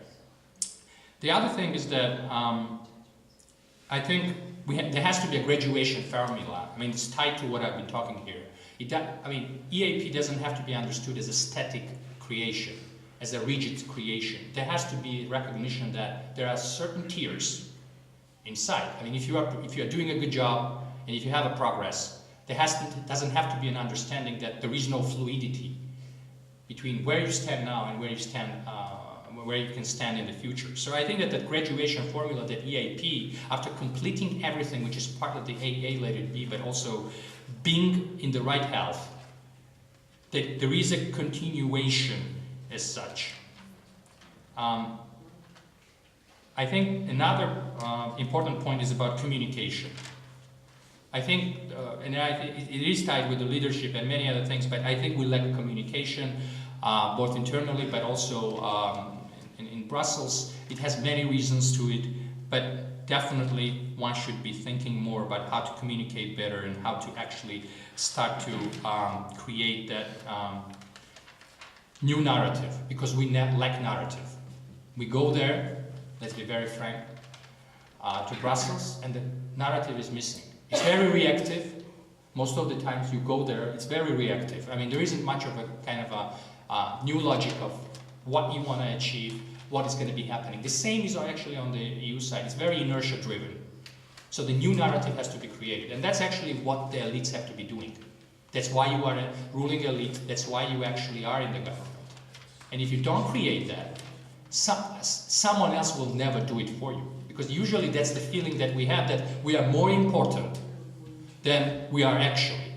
The other thing is that I think there has to be a graduation formula. I mean, it's tied to what I've been talking here. EAP doesn't have to be understood as a static creation, as a rigid creation. There has to be recognition that there are certain tiers inside. I mean, if you are doing a good job and if you have a progress, doesn't have to be an understanding that there is no fluidity between where you stand now and where you can stand in the future. So I think that the graduation formula that EAP, after completing everything which is part of the AA, let it be, but also being in the right health, that there is a continuation as such. I think another important point is about communication. I think, it is tied with the leadership and many other things, but I think we lack communication, both internally, but also in Brussels. It has many reasons to it, but definitely one should be thinking more about how to communicate better and how to actually start to create that new narrative, because we lack narrative. We go there, let's be very frank, to Brussels, and the narrative is missing. It's very reactive. Most of the times you go there, it's very reactive. I mean, there isn't much of a kind of a new logic of what you want to achieve, what is going to be happening. The same is actually on the EU side. It's very inertia driven. So the new narrative has to be created. And that's actually what the elites have to be doing. That's why you are a ruling elite. That's why you actually are in the government. And if you don't create that, someone else will never do it for you. Because usually that's the feeling that we have, that we are more important than we are actually.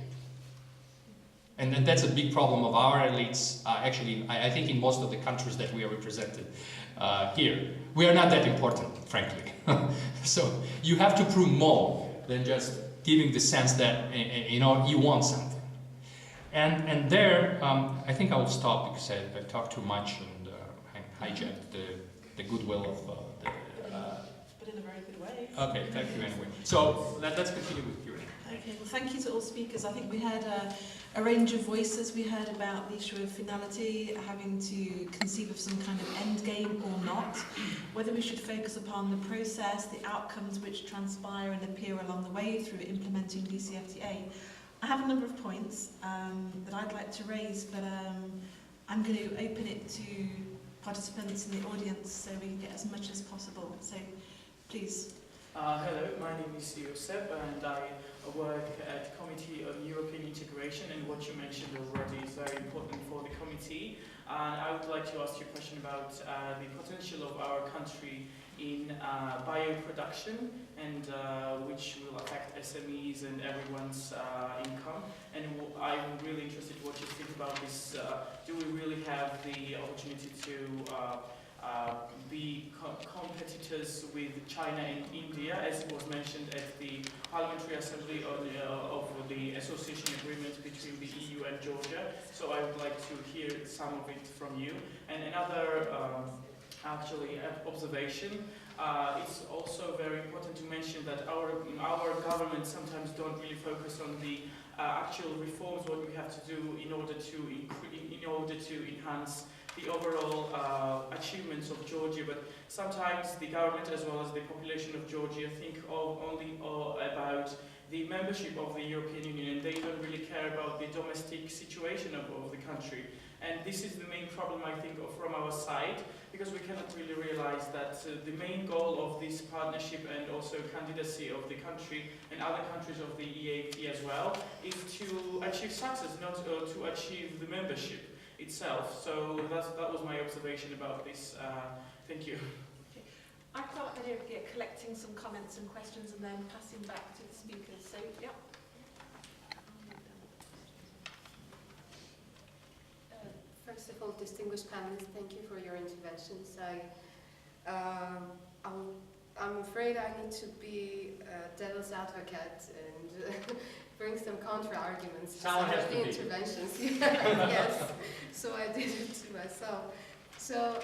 And that's a big problem of our elites, actually, I think in most of the countries that we are represented here. We are not that important, frankly. So you have to prove more than just giving the sense that, you know, you want something. And there, I think I will stop because I talked too much and hijacked the goodwill of the... But in a very good way. Okay, thank you anyway. So let's continue with Q&A. Okay, well, thank you to all speakers. I think we had a range of voices. We heard about the issue of finality, having to conceive of some kind of end game or not, whether we should focus upon the process, the outcomes which transpire and appear along the way through implementing DCFTA. I have a number of points that I'd like to raise, but I'm going to open it to participants in the audience so we can get as much as possible. So, please. Hello, my name is Josep and I work at Committee on European Integration, and what you mentioned already is very important for the committee. And I would like to ask you a question about the potential of our country in bioproduction and which will affect SMEs and everyone's income. And I'm really interested in what you think about this. Do we really have the opportunity to be competitors with China and India, as it was mentioned at the Parliamentary Assembly of the Association Agreement between the EU and Georgia? So I would like to hear some of it from you. And another observation, it's also very important to mention that our government sometimes don't really focus on the actual reforms, what we have to do in order to enhance the overall achievements of Georgia, but sometimes the government as well as the population of Georgia think only about the membership of the European Union, and they don't really care about the domestic situation of the country. And this is the main problem, I think, from our side, because we cannot really realize that the main goal of this partnership and also candidacy of the country and other countries of the EAP as well is to achieve success, not to achieve the membership itself. So that was my observation about this. Thank you. Okay. I thought I'd collecting some comments and questions and then passing back to the speakers. So, yeah. First of all, distinguished panelists, thank you for your interventions. I'm afraid I need to be devil's advocate and bring some counter-arguments to some of the interventions. Yes, so I did it to myself. So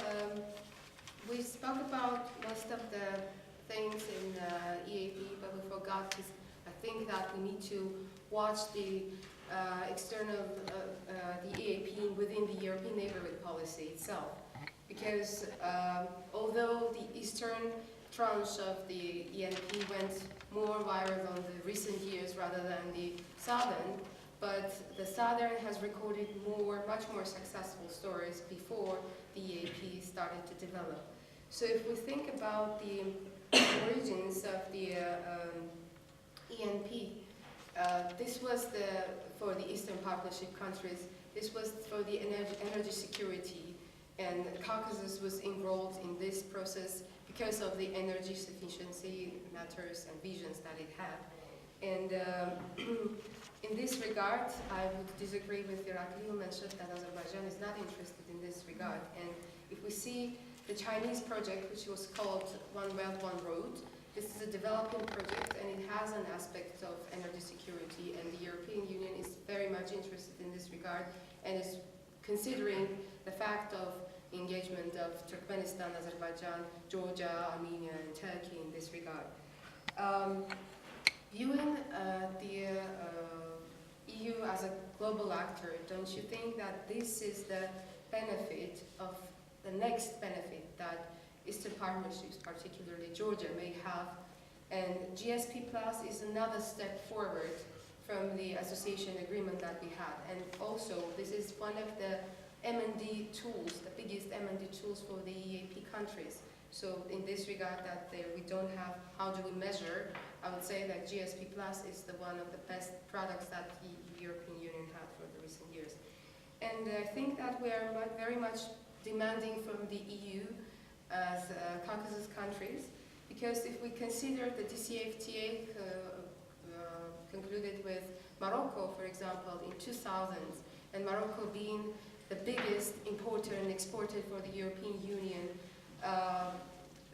we spoke about most of the things in EAP, but we forgot to, I think that we need to watch the the EAP within the European neighborhood policy itself. Because although the eastern tranche of the ENP went more viral on the recent years rather than the southern, but the southern has recorded much more successful stories before the EAP started to develop. So if we think about the origins of the ENP, this was for the Eastern Partnership countries, this was for the energy security, and Caucasus was involved in this process because of the energy sufficiency matters and visions that it had. And in this regard, I would disagree with Irakli, who mentioned that Azerbaijan is not interested in this regard. And if we see the Chinese project, which was called One Belt, One Road, this is a developing project and it has an aspect of energy security, and the European Union is very much interested in this regard and is considering the fact of engagement of Turkmenistan, Azerbaijan, Georgia, Armenia, and Turkey in this regard. Viewing the EU as a global actor, don't you think that this is the benefit of the next benefit that Eastern partnerships, particularly Georgia, may have? And GSP Plus is another step forward from the association agreement that we had. And also, this is one of the M&D tools, the biggest M&D tools for the EAP countries. So in this regard that we don't have, how do we measure? I would say that GSP Plus is one of the best products that the European Union had for the recent years. And I think that we are very much demanding from the EU as Caucasus countries, because if we consider the DCFTA concluded with Morocco, for example, in 2000, and Morocco being the biggest importer and exporter for the European Union,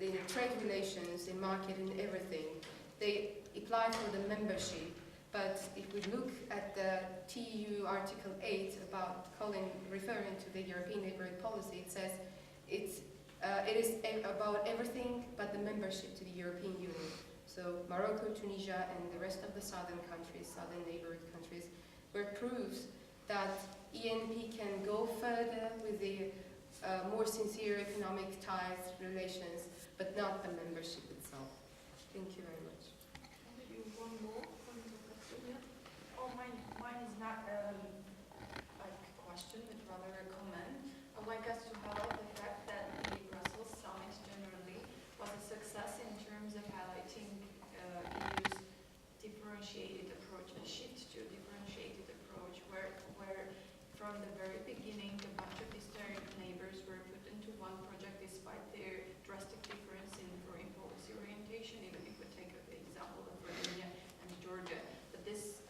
in trade relations, in market and everything, they apply for the membership. But if we look at the TEU Article 8 about referring to the European neighborhood policy, it says it is about everything but the membership to the European Union. So Morocco, Tunisia, and the rest of the southern countries, southern neighborhood countries, were proofs that ENP can go further with the more sincere economic ties, relations, but not the membership itself. Thank you very much. Maybe one more. Oh, mine is not like a question, but rather a comment. I'd like us to highlight the fact that the Brussels summit generally was a success in terms of highlighting EU's differentiated approach, a shift to a differentiated approach, where from the very beginning a bunch of Eastern neighbors were put into one project despite their drastic difference in foreign policy orientation, even if we take the example of Armenia and Georgia. But this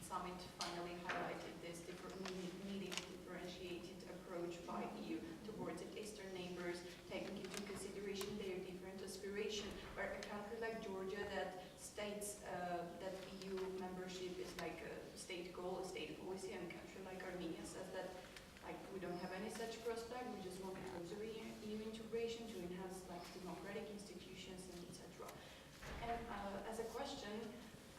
summit finally highlighted this needing differentiated approach by EU towards its eastern neighbors, taking into consideration their different aspiration. Where a country like Georgia that states that EU membership is like a state goal, a state policy, and a country like Armenia says that like we don't have any such prospect, we just want closer EU integration to enhance like democratic institutions and etc. And as a question,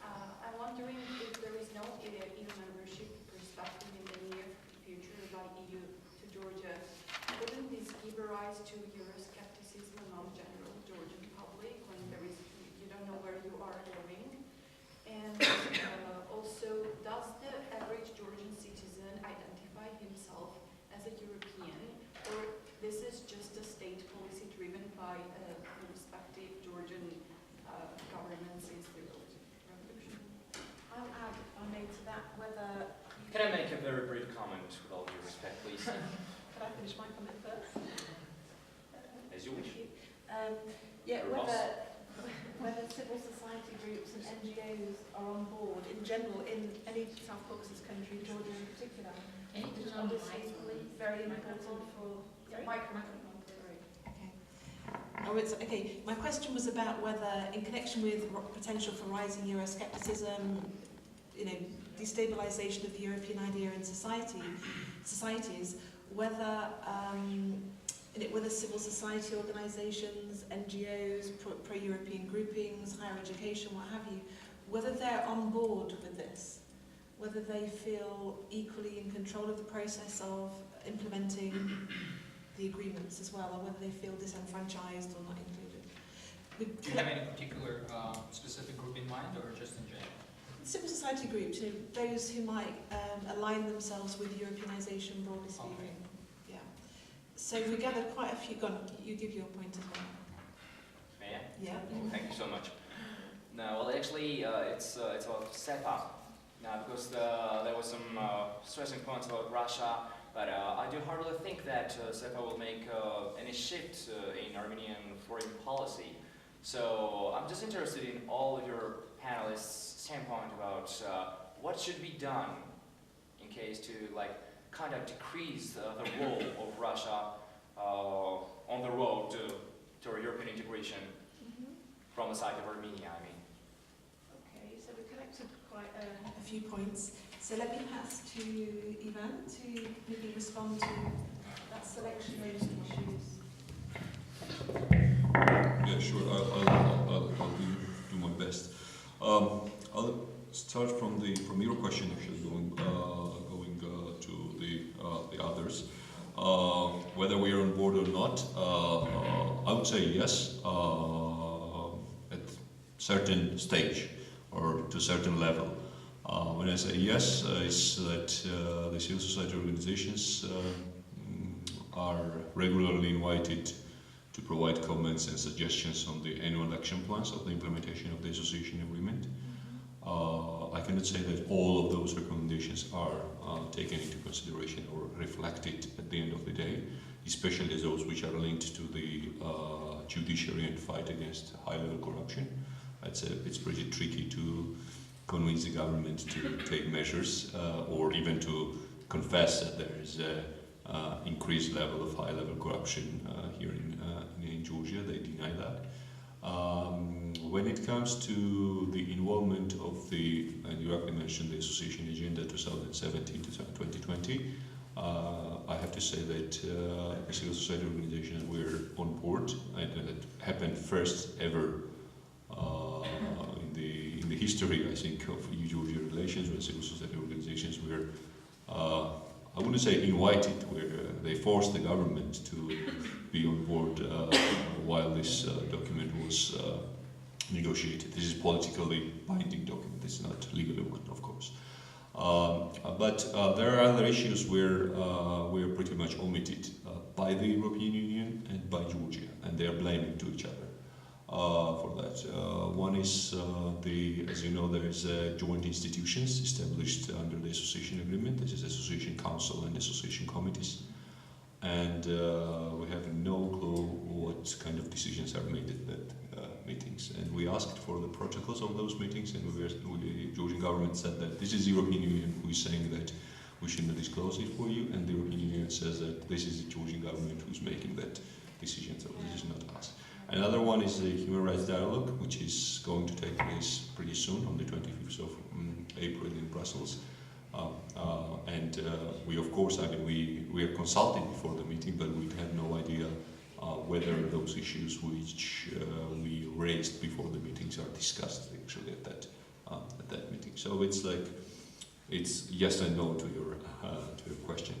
I'm wondering if there is no EU membership perspective in the near future by EU to Georgia, wouldn't this give rise to Euroscepticism among general Georgian public when you don't know where you are going? And also, does the average Georgian citizen identify himself as a European, or this is just a state policy driven by the respective Georgian government since the revolution? I'll add, if I may, to that, whether... Can I make a very brief comment with all due respect, please? Can I finish my comment first? As you wish. Yeah, whether civil society groups and NGOs are on board in general in any South Caucasus country, Georgia in particular, which is obviously very important for... Okay, my question was about whether, in connection with potential for rising Euroscepticism, destabilisation of the European idea in societies, whether civil society organisations, NGOs, pro-European groupings, higher education, what have you, whether they're on board with this, whether they feel equally in control of the process of implementing the agreements as well, or whether they feel disenfranchised or not included. Do you have any particular specific group in mind, or just in general? Civil society groups, those who might align themselves with Europeanisation, broadly speaking. Okay. Yeah. So we gathered quite a few. Go on, you give your point as well. May I? Yeah. Well, thank you so much. No, well, actually, it's about SEPA. Now, because there was some stressing points about Russia, but I do hardly think that SEPA will make any shift in Armenian foreign policy. So I'm just interested in all of your panelists' standpoint about what should be done in case to kind of decrease the role of Russia on the road to European integration from the side of Armenia, I mean. Okay, so we collected quite A few points. So let me pass to Ivan to maybe respond to that selection of issues. Yeah, sure. I'll do my best. I'll start from your question, actually, going to the others. Whether we are on board or not, I would say yes, at certain stage or to a certain level. When I say yes, it's that the civil society organizations are regularly invited to provide comments and suggestions on the annual action plans of the implementation of the association agreement. I cannot say that all of those recommendations are taken into consideration or reflected at the end of the day, especially those which are linked to the judiciary and fight against high-level corruption. It's pretty tricky to convince the government to take measures or even to confess that there is an increased level of high-level corruption here in Georgia. They deny that. When it comes to the involvement of and you already mentioned the association agenda 2017 to 2020, I have to say that the civil society organizations were on board, and it happened first ever in the history, I think, of EU-Georgia relations, when civil society organizations were, I wouldn't say invited, where they forced the government to be on board while this document was negotiated. This is politically binding document. It's not legally one, of course. But there are other issues where we are pretty much omitted by the European Union and by Georgia, and they are blaming to each other for that. One is as you know, there is joint institutions established under the association agreement. This is Association Council and Association Committees. And we have no clue what kind of decisions are made at that meetings. And we asked for the protocols of those meetings, and the Georgian government said that this is the European Union who is saying that we should not disclose it for you, and the European Union says that this is the Georgian government who is making that decision, so this is not us. Another one is the Human Rights Dialogue, which is going to take place pretty soon, on the 25th of April in Brussels. And we, of course, we are consulted before the meeting, but we have no idea whether those issues which we raised before the meetings are discussed actually at that meeting. So it's like, it's yes and no to your question.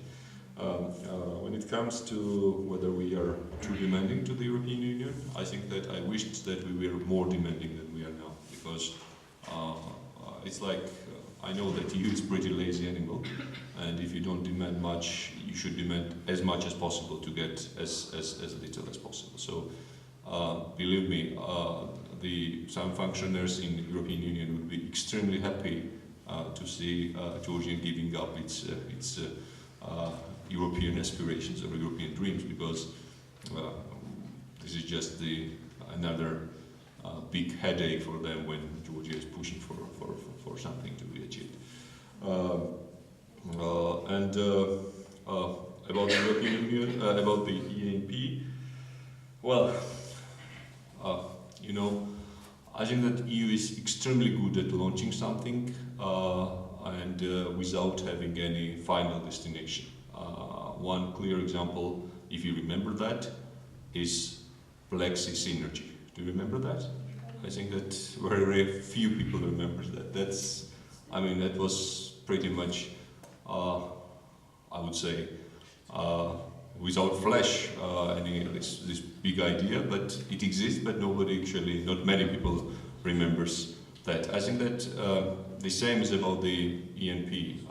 When it comes to whether we are too demanding to the European Union, I think that I wished that we were more demanding than we are now, because it's like, I know that EU is a pretty lazy animal, and if you don't demand much, you should demand as much as possible to get as little as possible. So believe me, some functionaries in the European Union would be extremely happy to see Georgia giving up its European aspirations or European dreams, because this is just another big headache for them when Georgia is pushing for something to be achieved. About the European Union, about the ENP, well, you know, I think that EU is extremely good at launching something and without having any final destination. One clear example, if you remember that, is Black Sea Synergy. Do you remember that? I think that very, very few people remember that. That was pretty much, I would say, without flesh, this big idea, but it exists, but not many people remembers that. I think that the same is about the ENP,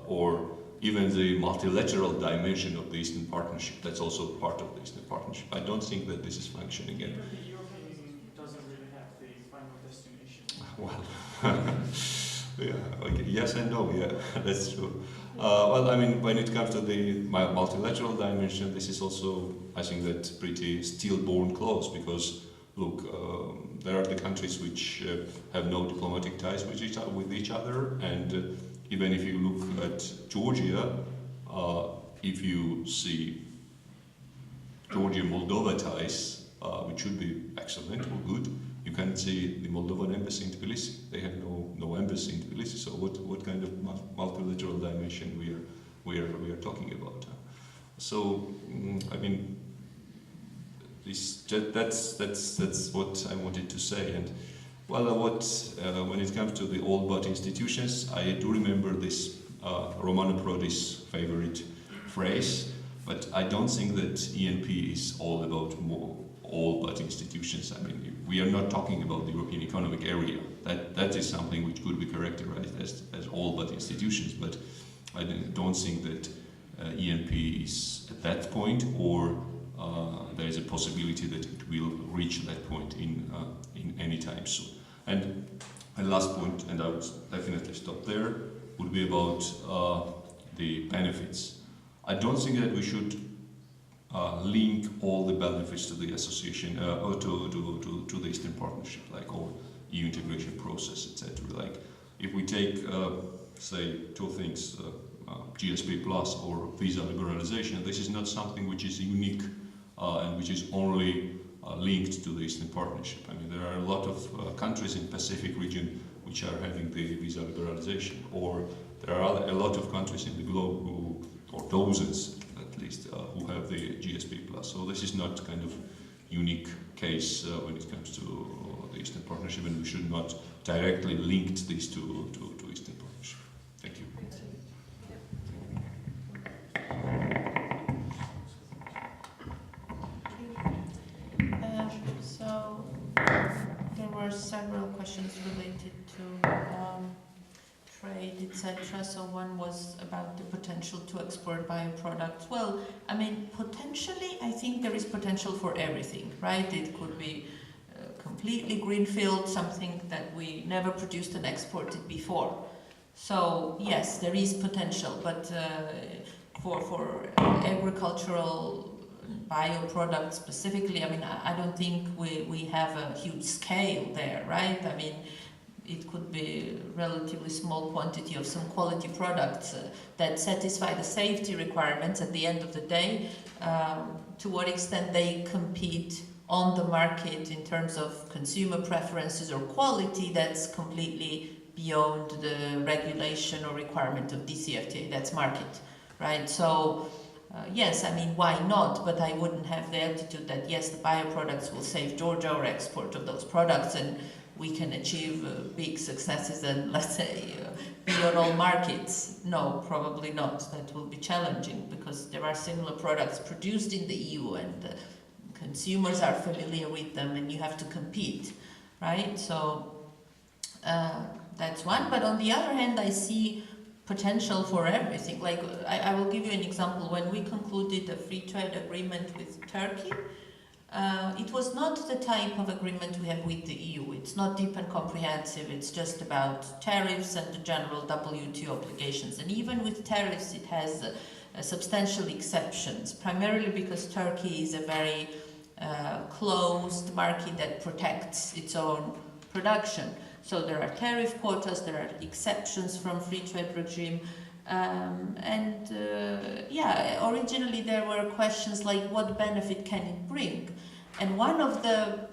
or even the multilateral dimension of the Eastern Partnership. That's also part of the Eastern Partnership. I don't think that this is functioning yet. The Europeanism doesn't really have the final destination. Well, yeah, okay. Yes and no, yeah, that's true. Well, I mean, when it comes to the multilateral dimension, this is also, I think, that pretty stillborn clause, because, look, there are the countries which have no diplomatic ties with each other, and even if you look at Georgia, if you see Georgia-Moldova ties, which should be excellent or good, you can see the Moldovan embassy in Tbilisi. They have no embassy in Tbilisi. So what kind of multilateral dimension we are talking about? So I mean, that's what I wanted to say. And well, when it comes to the old but institutions, I do remember this Romano Prodi's favorite phrase, but I don't think that ENP is all about all but institutions. I mean, we are not talking about the European Economic Area. That is something which could be characterized as all but institutions, but I don't think that ENP is at that point, or there is a possibility that it will reach that point in any time soon. And my last point, and I would definitely stop there, would be about the benefits. I don't think that we should link all the benefits to the association or to the Eastern Partnership, like all EU integration process, etc. Like if we take, say, two things, GSP plus or visa liberalization, this is not something which is unique and which is only linked to the Eastern Partnership. I mean, there are a lot of countries in Pacific region which are having the visa liberalization, or there are a lot of countries in the globe who, or dozens at least, who have the GSP plus. So this is not kind of unique case when it comes to the Eastern Partnership, and we should not directly link these to Eastern Partnership. Thank you. So there were several questions related to trade, etc. So one was about the potential to export bioproducts. Well, I mean, potentially, I think there is potential for everything, right? It could be completely greenfield, something that we never produced and exported before. So yes, there is potential, but for agricultural bioproducts specifically, I mean, I don't think we have a huge scale there, right? I mean, it could be a relatively small quantity of some quality products that satisfy the safety requirements at the end of the day. To what extent they compete on the market in terms of consumer preferences or quality, that's completely beyond the regulation or requirement of DCFTA, that's market, right? So yes, I mean, why not? But I wouldn't have the attitude that yes, the bioproducts will save Georgia or export of those products and we can achieve big successes and, let's say, be on all markets. No, probably not. That will be challenging because there are similar products produced in the EU and consumers are familiar with them and you have to compete, right? So that's one. But on the other hand, I see potential for everything. Like, I will give you an example. When we concluded a free trade agreement with Turkey, it was not the type of agreement we have with the EU. It's not deep and comprehensive. It's just about tariffs and the general WTO obligations. And even with tariffs, it has substantial exceptions, primarily because Turkey is a very closed market that protects its own production. So there are tariff quotas, there are exceptions from free trade regime. Yeah, originally there were questions like what benefit can it bring? And one of the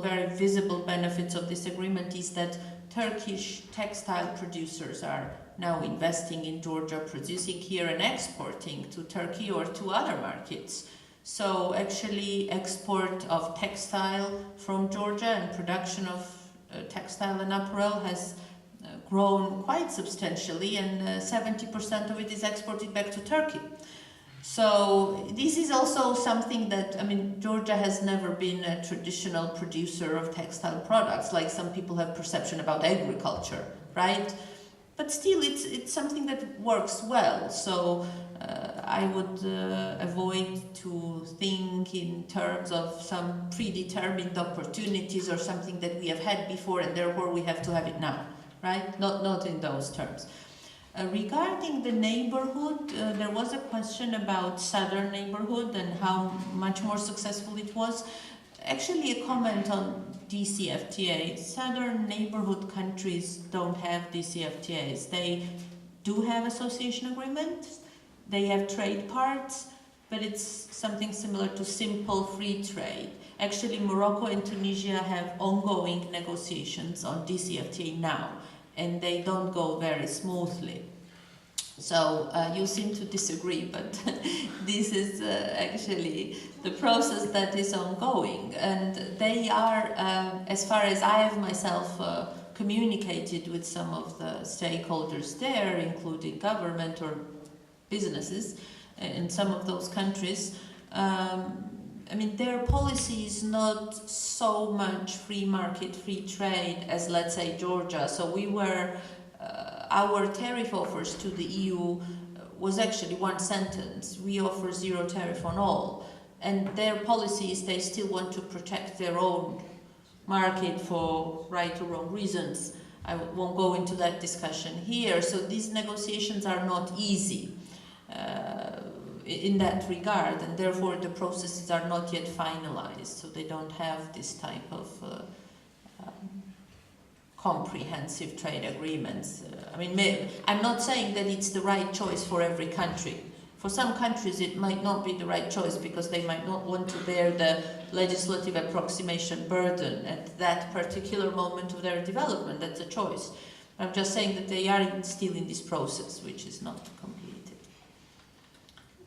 very visible benefits of this agreement is that Turkish textile producers are now investing in Georgia, producing here and exporting to Turkey or to other markets. So actually export of textile from Georgia and production of textile and apparel has grown quite substantially, and 70% of it is exported back to Turkey. So this is also something that, I mean, Georgia has never been a traditional producer of textile products, like some people have perception about agriculture, right? But still, it's something that works well. So I would avoid to think in terms of some predetermined opportunities or something that we have had before and therefore we have to have it now, right? Not in those terms. Regarding the neighborhood, there was a question about southern neighborhood and how much more successful it was. Actually, a comment on DCFTA. Southern neighborhood countries don't have DCFTAs. They do have association agreements, they have trade parts, but it's something similar to simple free trade. Actually, Morocco and Tunisia have ongoing negotiations on DCFTA now, and they don't go very smoothly. So you seem to disagree, but this is actually the process that is ongoing. And they are, as far as I have myself communicated with some of the stakeholders there, including government or businesses in some of those countries, I mean, their policy is not so much free market, free trade as, let's say, Georgia. So we were, our tariff offers to the EU was actually one sentence. We offer zero tariff on all. And their policy is they still want to protect their own market for right or wrong reasons. I won't go into that discussion here. So these negotiations are not easy. in that regard, and therefore the processes are not yet finalized, so they don't have this type of comprehensive trade agreements. I mean, I'm not saying that it's the right choice for every country. For some countries it might not be the right choice because they might not want to bear the legislative approximation burden at that particular moment of their development. That's a choice. I'm just saying that they are still in this process, which is not completed.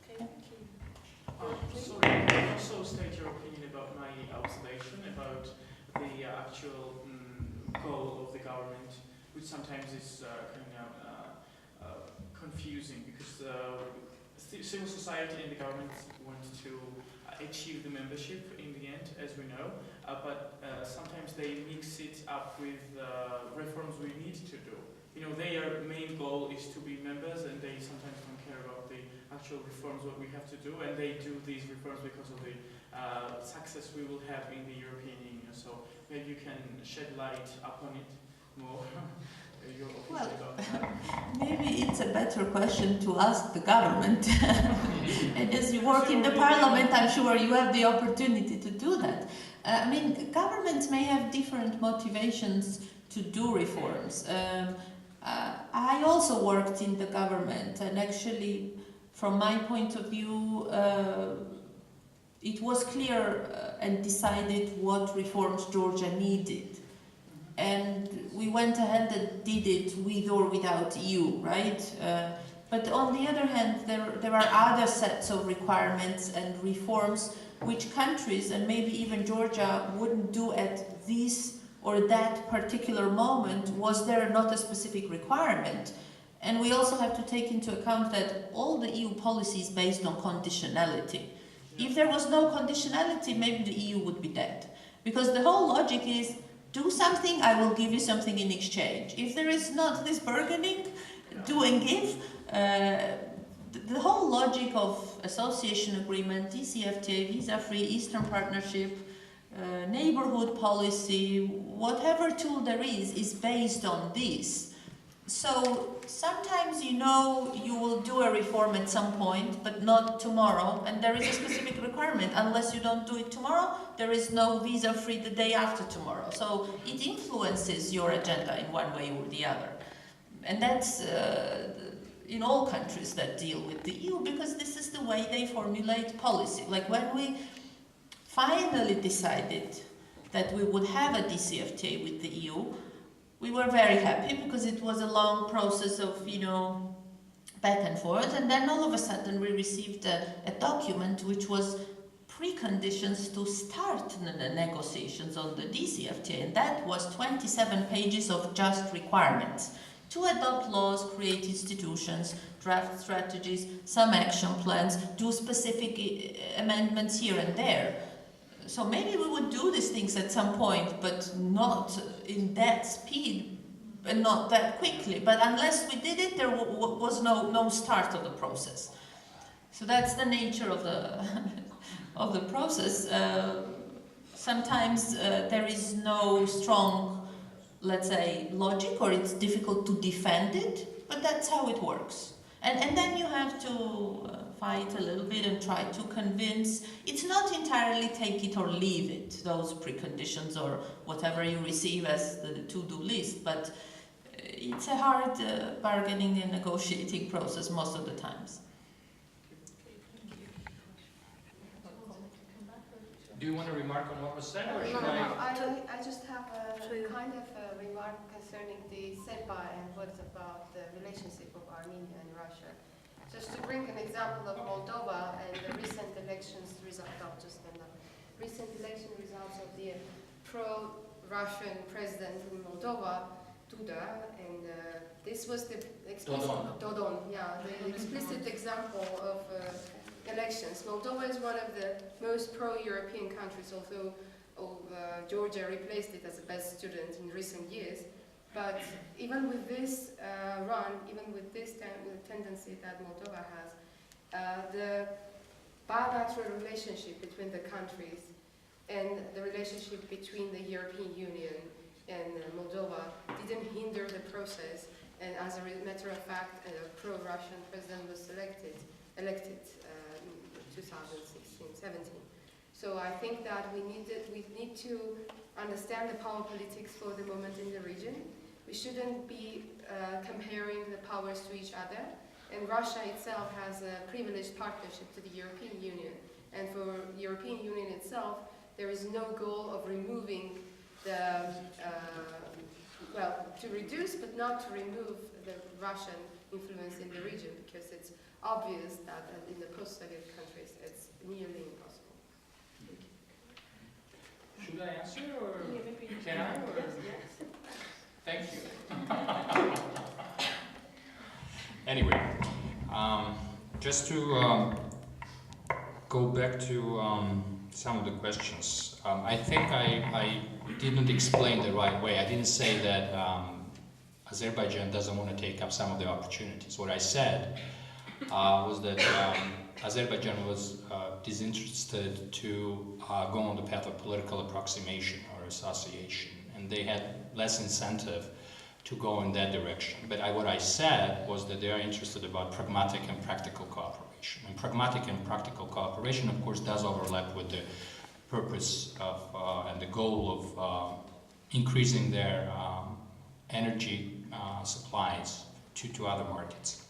Okay, thank you. Sorry, can you also state your opinion about my observation about the actual goal of the government, which sometimes is confusing because civil society and the government want to achieve the membership in the end, as we know, but sometimes they mix it up with reforms we need to do. You know, their main goal is to be members, and they sometimes don't care about the actual reforms what we have to do, and they do these reforms because of the success we will have in the European Union. So maybe you can shed light upon it more. Your opinion about that. Maybe it's a better question to ask the government. And as you work in the parliament, I'm sure you have the opportunity to do that. I mean, governments may have different motivations to do reforms. I also worked in the government, and actually, from my point of view, it was clear and decided what reforms Georgia needed. And we went ahead and did it with or without EU, right? But on the other hand, there are other sets of requirements and reforms which countries, and maybe even Georgia, wouldn't do at this or that particular moment. Was there not a specific requirement? And we also have to take into account that all the EU policy is based on conditionality. If there was no conditionality, maybe the EU would be dead. Because the whole logic is, do something, I will give you something in exchange. If there is not this bargaining, do and give, the whole logic of association agreement, DCFTA, visa-free, Eastern Partnership, neighborhood policy, whatever tool there is based on this. So sometimes you know you will do a reform at some point, but not tomorrow, and there is a specific requirement. Unless you don't do it tomorrow, there is no visa-free the day after tomorrow. So it influences your agenda in one way or the other. And that's in all countries that deal with the EU, because this is the way they formulate policy. Like when we finally decided that we would have a DCFTA with the EU, we were very happy because it was a long process of, you know, back and forth, and then all of a sudden we received a document which was preconditions to start the negotiations on the DCFTA, and that was 27 pages of just requirements to adopt laws, create institutions, draft strategies, some action plans, do specific amendments here and there. So maybe we would do these things at some point, but not in that speed and not that quickly. But unless we did it, there was no start of the process. So that's the nature of the of the process. Sometimes there is no strong, let's say, logic, or it's difficult to defend it, but that's how it works. And then you have to fight a little bit and try to convince. It's not entirely take it or leave it, those preconditions or whatever you receive as the to-do list, but it's a hard bargaining and negotiating process most of the times. Do you want to remark on what was said, or No, should I just have a kind of a remark concerning the SEPA and what's about the relationship of Armenia and Russia. Just to bring an example of Moldova and the recent elections result, recent election results of the pro-Russian president in Moldova, Duda, and this was the explicit Dodon, yeah, the explicit example of elections. Moldova is one of the most pro-European countries, although Georgia replaced it as the best student in recent years. But even with this even with this tendency that Moldova has, the bilateral relationship between the countries and the relationship between the European Union and Moldova didn't hinder the process. And as a matter of fact, a pro-Russian president was selected. elected in 2016-17. So I think that we need to understand the power politics for the moment in the region. We shouldn't be comparing the powers to each other. And Russia itself has a privileged partnership to the European Union. And for the European Union itself, there is no goal of removing the, well, to reduce but not to remove the Russian influence in the region, because it's obvious that in the post-Soviet countries it's nearly impossible. Should I answer, or can I? Or? Yes. Thank you. Anyway, just to go back to some of the questions. I think I didn't explain the right way. I didn't say that Azerbaijan doesn't want to take up some of the opportunities. What I said was that Azerbaijan was disinterested to go on the path of political approximation or association, and they had less incentive to go in that direction. But what I said was that they are interested about pragmatic and practical cooperation. And pragmatic and practical cooperation, of course, does overlap with the purpose of and the goal of increasing their energy supplies to other markets.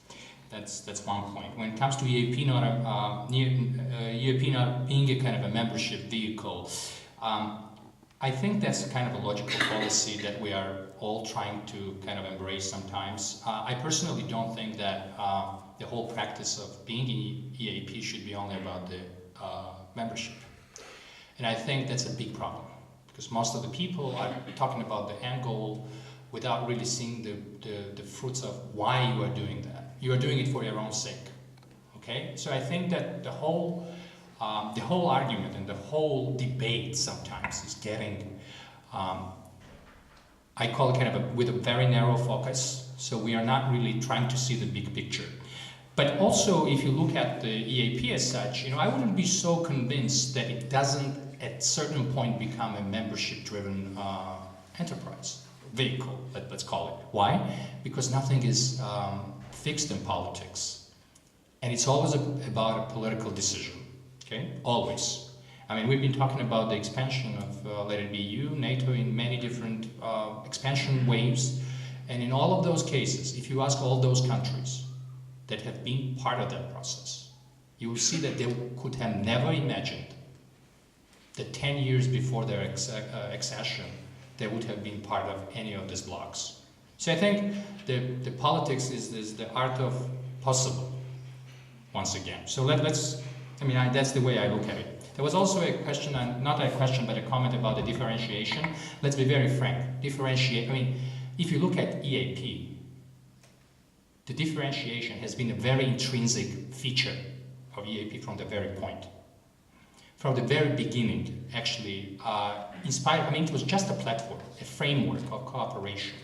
That's one point. When it comes to EAP not being a kind of a membership vehicle, I think that's kind of a logical policy that we are all trying to kind of embrace sometimes. I personally don't think that the whole practice of being in EAP should be only about the membership. And I think that's a big problem, because most of the people are talking about the end goal without really seeing the fruits of why you are doing that. You are doing it for your own sake, okay? So I think that the whole argument and the whole debate sometimes is getting, I call it kind of with a very narrow focus. So we are not really trying to see the big picture. But also, if you look at the EAP as such, I wouldn't be so convinced that it doesn't at certain point become a membership-driven enterprise, vehicle, let's call it. Why? Because nothing is fixed in politics. And it's always about a political decision. Okay, always. I mean, we've been talking about the expansion of, let it be EU, NATO, in many different expansion waves. And in all of those cases, if you ask all those countries that have been part of that process, you will see that they could have never imagined that 10 years before their accession, they would have been part of any of these blocks. So I think the politics is the art of possible, once again. So let's, that's the way I look at it. There was also a question, not a question, but a comment about the differentiation. Let's be very frank. If you look at EAP, the differentiation has been a very intrinsic feature of EAP from the very point. From the very beginning, actually, it was just a platform, a framework of cooperation.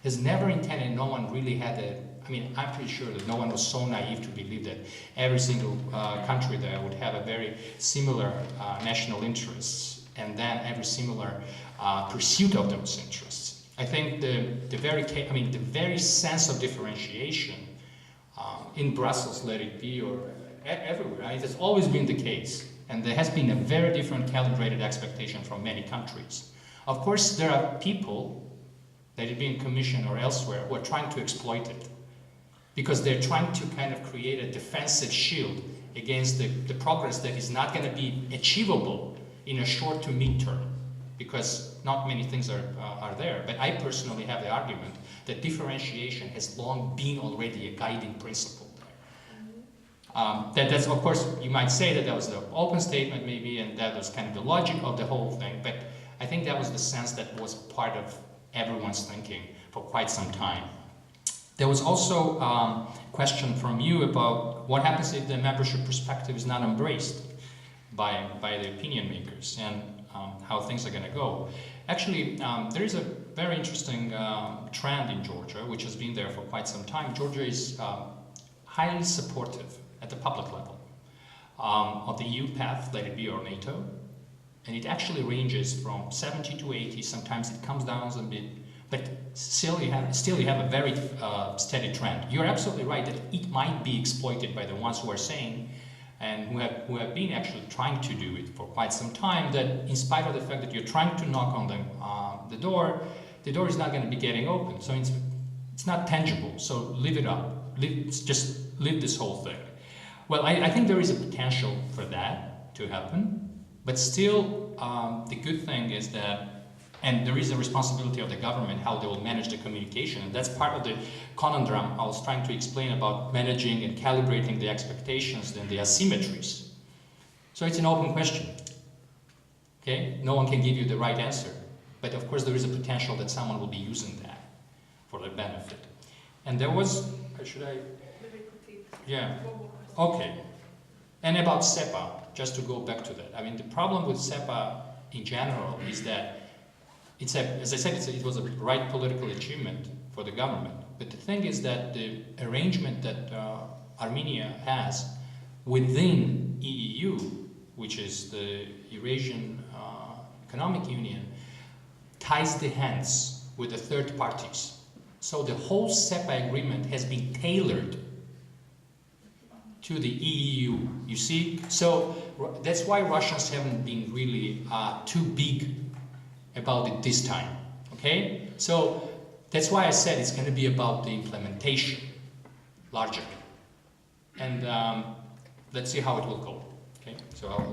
It's never intended, no one really had I'm pretty sure that no one was so naive to believe that every single country there would have a very similar national interests, and then every similar pursuit of those interests. I think the very sense of differentiation in Brussels, let it be, or everywhere, it has always been the case, and there has been a very different calibrated expectation from many countries. Of course, there are people, let it be in Commission or elsewhere, who are trying to exploit it, because they're trying to kind of create a defensive shield against the progress that is not going to be achievable in a short to mid-term, because not many things are there. But I personally have the argument that differentiation has long been already a guiding principle there. That's, of course, you might say that was the open statement maybe, and that was kind of the logic of the whole thing, but I think that was the sense that was part of everyone's thinking for quite some time. There was also a question from you about what happens if the membership perspective is not embraced by the opinion makers, and how things are going to go. Actually, there is a very interesting trend in Georgia, which has been there for quite some time. Georgia is highly supportive at the public level of the EU path, let it be, or NATO, and it actually ranges from 70 to 80. Sometimes it comes down a bit, But still you have a very steady trend. You're absolutely right that it might be exploited by the ones who are saying, and who have been actually trying to do it for quite some time, that in spite of the fact that you're trying to knock on the door is not going to be getting open. So it's not tangible. So leave it up. Just leave this whole thing. Well, I think there is a potential for that to happen, but still the good thing is that, and there is a responsibility of the government how they will manage the communication, and that's part of the conundrum I was trying to explain about managing and calibrating the expectations and the asymmetries. So it's an open question. Okay, no one can give you the right answer, but of course there is a potential that someone will be using that for their benefit. And there was, should I? Yeah. Okay. And about SEPA, just to go back to that. I mean, the problem with SEPA in general is that as I said, it was a right political achievement for the government. But the thing is that the arrangement that Armenia has within EU, which is the Eurasian Economic Union, ties the hands with the third parties. So the whole SEPA agreement has been tailored to the EU, you see? So that's why Russians haven't been really too big about it this time, okay? So that's why I said it's going to be about the implementation, largely. And let's see how it will go, okay? So I'll